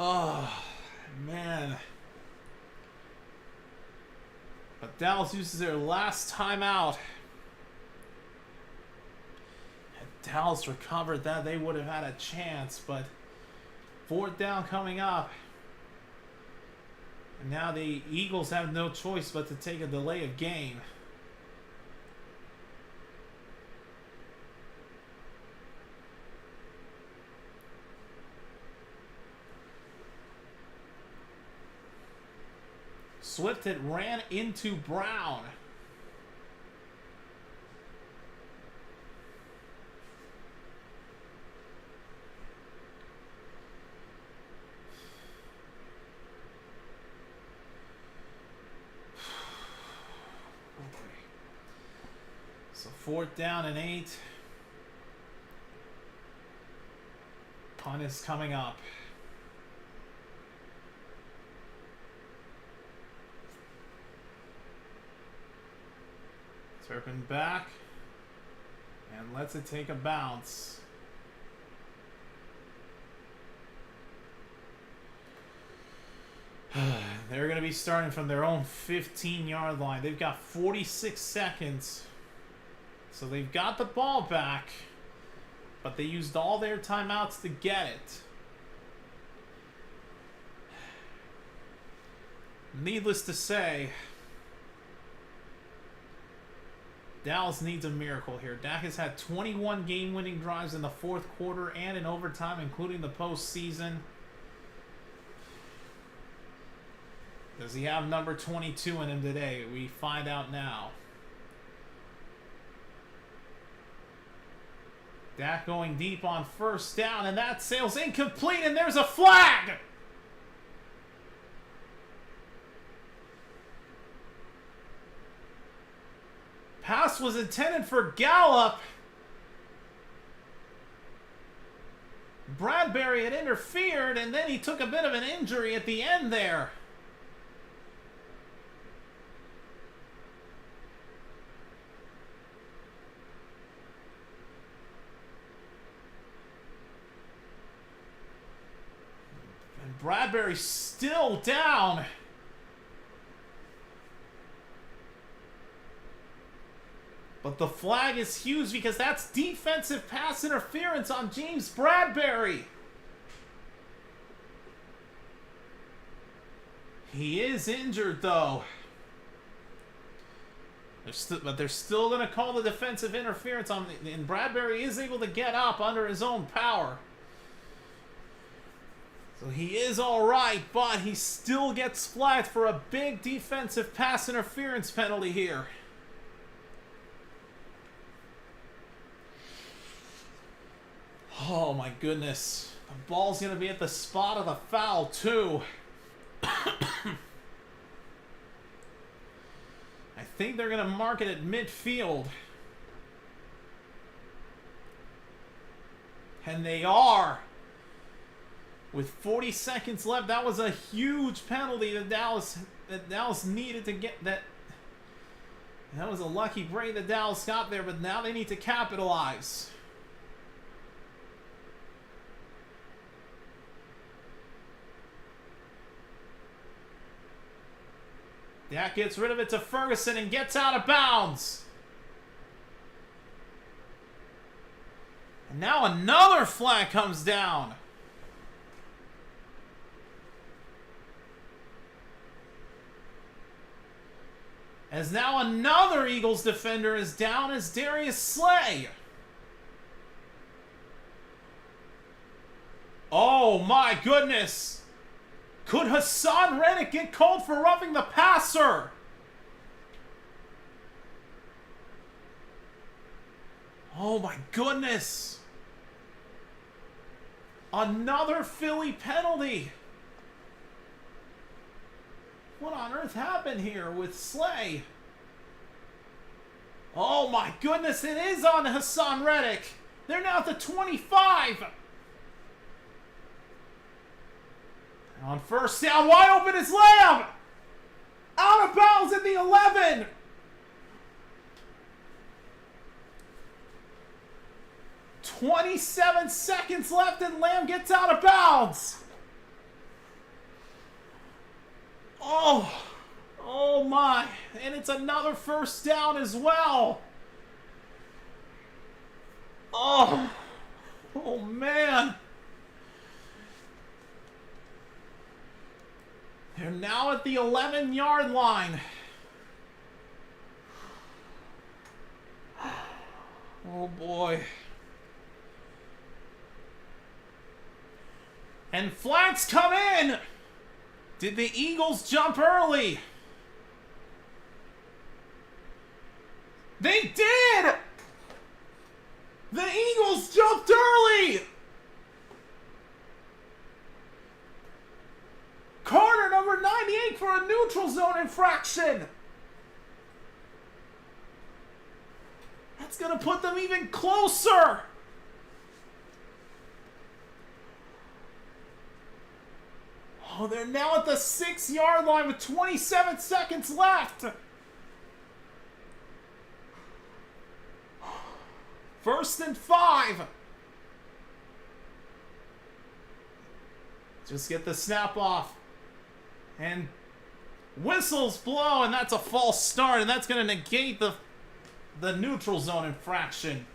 Oh, man. But Dallas uses their last timeout. Had Dallas recovered that, they would have had a chance, but 4th down coming up. And now the Eagles have no choice but to take a delay of game. Swift had ran into Brown. So 4th down and 8. Punt is coming up. Turpin back and lets it take a bounce. They're going to be starting from their own 15-yard line. They've got 46 seconds. So they've got the ball back, but they used all their timeouts to get it. Needless to say, Dallas needs a miracle here. Dak has had 21 game-winning drives in the 4th quarter and in overtime, including the postseason. Does he have number 22 in him today? We find out now. Dak going deep on 1st down, and that sail's incomplete, and there's a flag! Pass was intended for Gallup. Bradbury had interfered, and then he took a bit of an injury at the end there. And Bradbury's still down. But the flag is huge because that's defensive pass interference on James Bradbury. He is injured, though. But they're still going to call the defensive interference on, and Bradbury is able to get up under his own power. So he is all right, but he still gets flagged for a big defensive pass interference penalty here. Oh my goodness. The ball's going to be at the spot of the foul, too. I think they're going to mark it at midfield. And they are. With 40 seconds left, that was a huge penalty that Dallas needed to get that. That was a lucky break that Dallas got there, but now they need to capitalize. That gets rid of it to Ferguson and gets out of bounds. And now another flag comes down. As now another Eagles defender is down as Darius Slay. Oh my goodness. Could Hassan Reddick get called for roughing the passer? Oh my goodness. Another Philly penalty. What on earth happened here with Slay? Oh my goodness, it is on Hassan Reddick. They're now at the 25. On first down, wide open is Lamb. Out of bounds at the 11. "27 seconds left and Lamb gets out of bounds." Oh my. And it's another first down as well. Oh man. They're now at the 11-yard line. Oh boy. And flags come in. Did the Eagles jump early? They did! The Eagles jumped early! Carter, number 98, for a neutral zone infraction. That's going to put them even closer. Oh, they're now at the 6-yard line with 27 seconds left. First and 5. Just get the snap off. And whistles blow, and that's a false start, and that's going to negate the neutral zone infraction.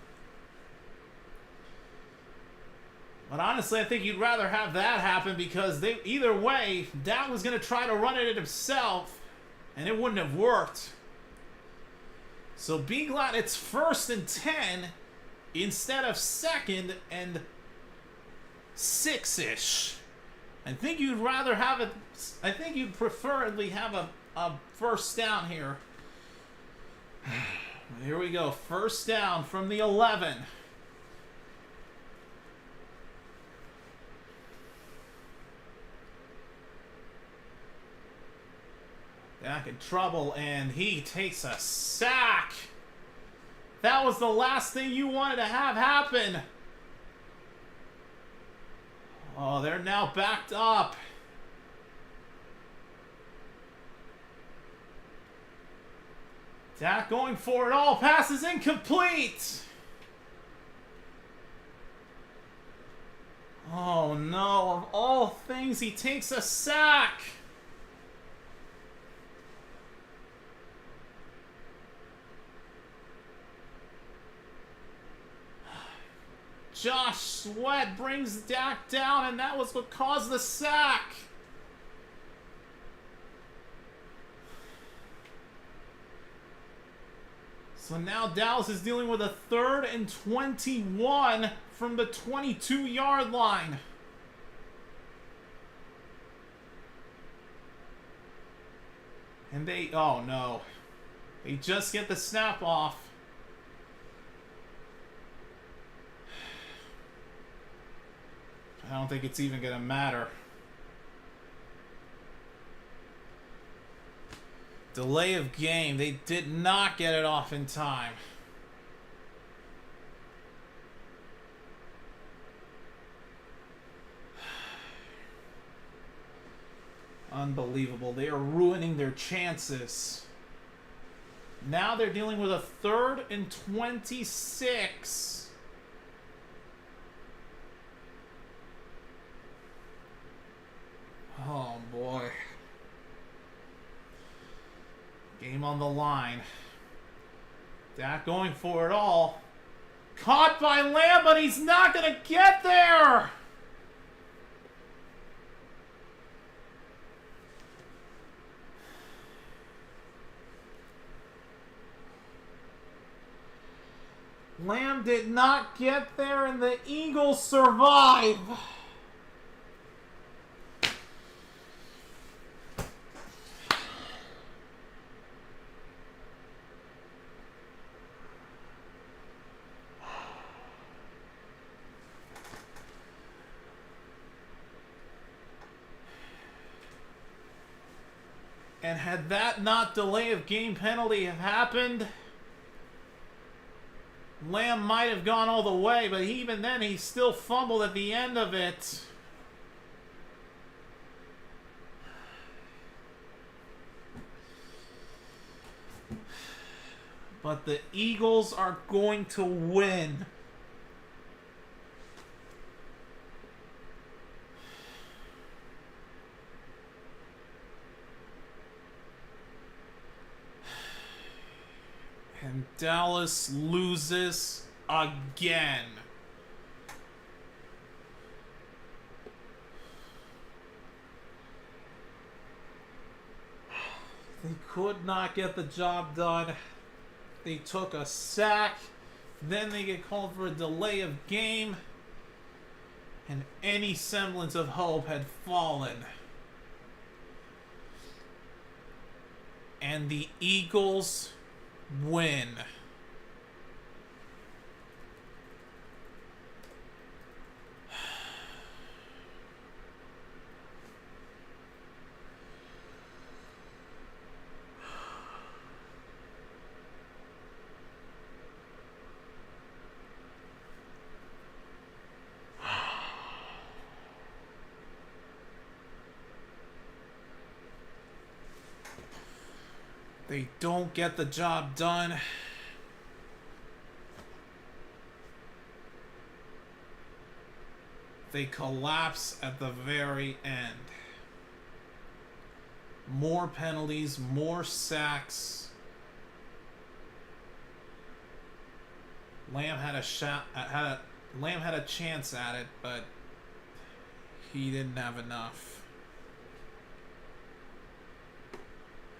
But honestly, I think you'd rather have that happen because either way, Dak was going to try to run it himself, and it wouldn't have worked. So be glad it's 1st and 10 instead of 2nd and 6-ish. I think you'd rather have it. I think you'd preferably have a first down here. Here we go. First down from the 11. Dak in trouble, and he takes a sack. That was the last thing you wanted to have happen. Oh, they're now backed up. Dak going for it all. Pass is incomplete. Oh no, of all things, he takes a sack. Josh Sweat brings Dak down, and that was what caused the sack. So now Dallas is dealing with a 3rd and 21 from the 22-yard line. And oh no. They just get the snap off. I don't think it's even going to matter. Delay of game. They did not get it off in time. Unbelievable. They are ruining their chances. Now they're dealing with a 3rd and 26. Oh boy. Game on the line. Dak going for it all. Caught by Lamb, but he's not going to get there. Lamb did not get there, and the Eagles survive. And had that not delay of game penalty have happened, Lamb might have gone all the way, but even then he still fumbled at the end of it. But the Eagles are going to win. And Dallas loses again. They could not get the job done. They took a sack. Then they get called for a delay of game. And any semblance of hope had fallen. And the Eagles win. They don't get the job done. They collapse at the very end. More penalties, more sacks. Lamb had a chance at it, but he didn't have enough.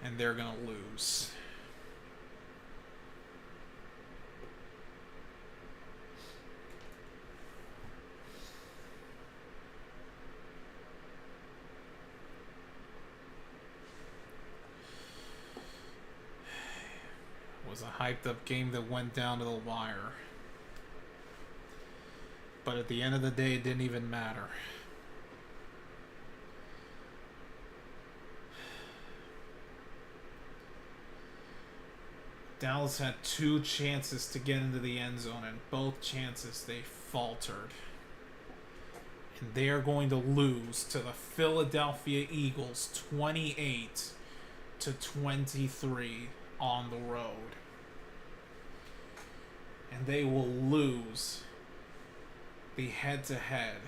And they're going to lose. It was a hyped up game that went down to the wire. But at the end of the day, it didn't even matter. Dallas had 2 chances to get into the end zone, and both chances they faltered. And they are going to lose to the Philadelphia Eagles 28-23 on the road. And they will lose the head-to-head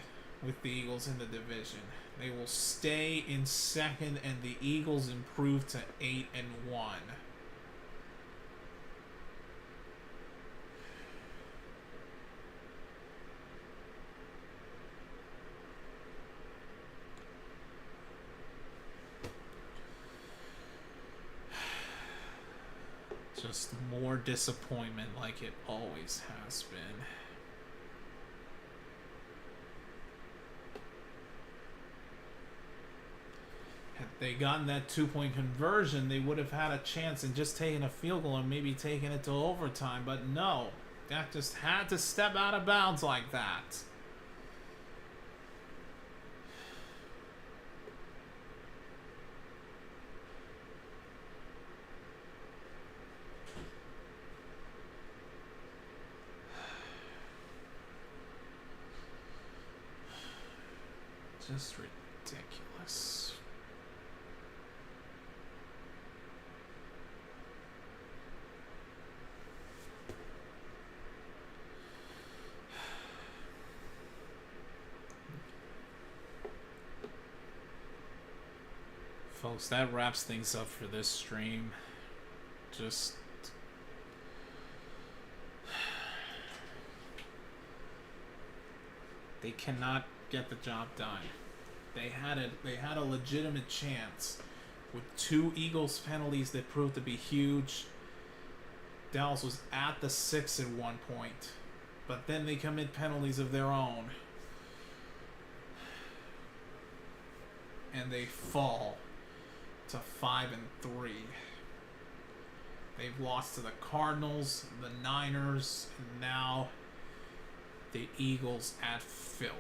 with the Eagles in the division. They will stay in second, and the Eagles improve to 8-1. Just more disappointment like it always has been. Had they gotten that 2-point conversion, they would have had a chance and just taken a field goal and maybe taken it to overtime. But no, Dak just had to step out of bounds like that. Just ridiculous. Folks, that wraps things up for this stream. Just they cannot get the job done. They had a legitimate chance with 2 Eagles penalties that proved to be huge. Dallas was at the 6 at one point, but then they commit penalties of their own, and they fall to 5-3. They've lost to the Cardinals, the Niners, and now the Eagles at Philly.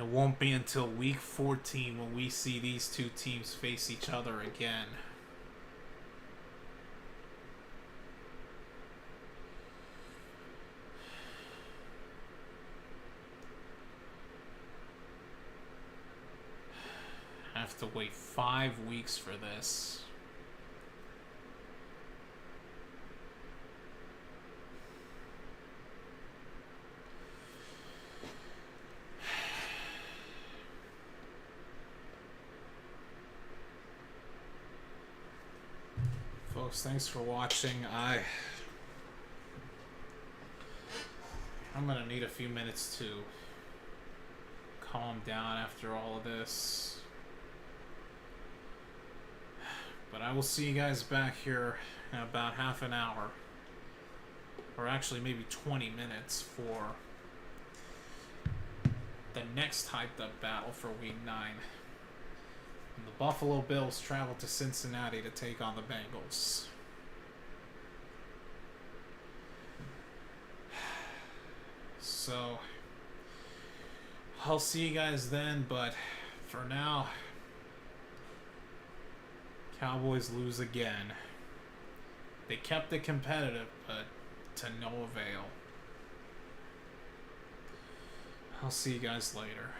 it won't be until week 14 when we see these two teams face each other again. Have to wait 5 weeks for this. Folks, thanks for watching. I'm gonna need a few minutes to calm down after all of this. But I will see you guys back here in about half an hour. Or actually maybe 20 minutes for the next hyped up battle for week 9. And the Buffalo Bills travel to Cincinnati to take on the Bengals. So, I'll see you guys then, but for now, Cowboys lose again. They kept it competitive, but to no avail. I'll see you guys later.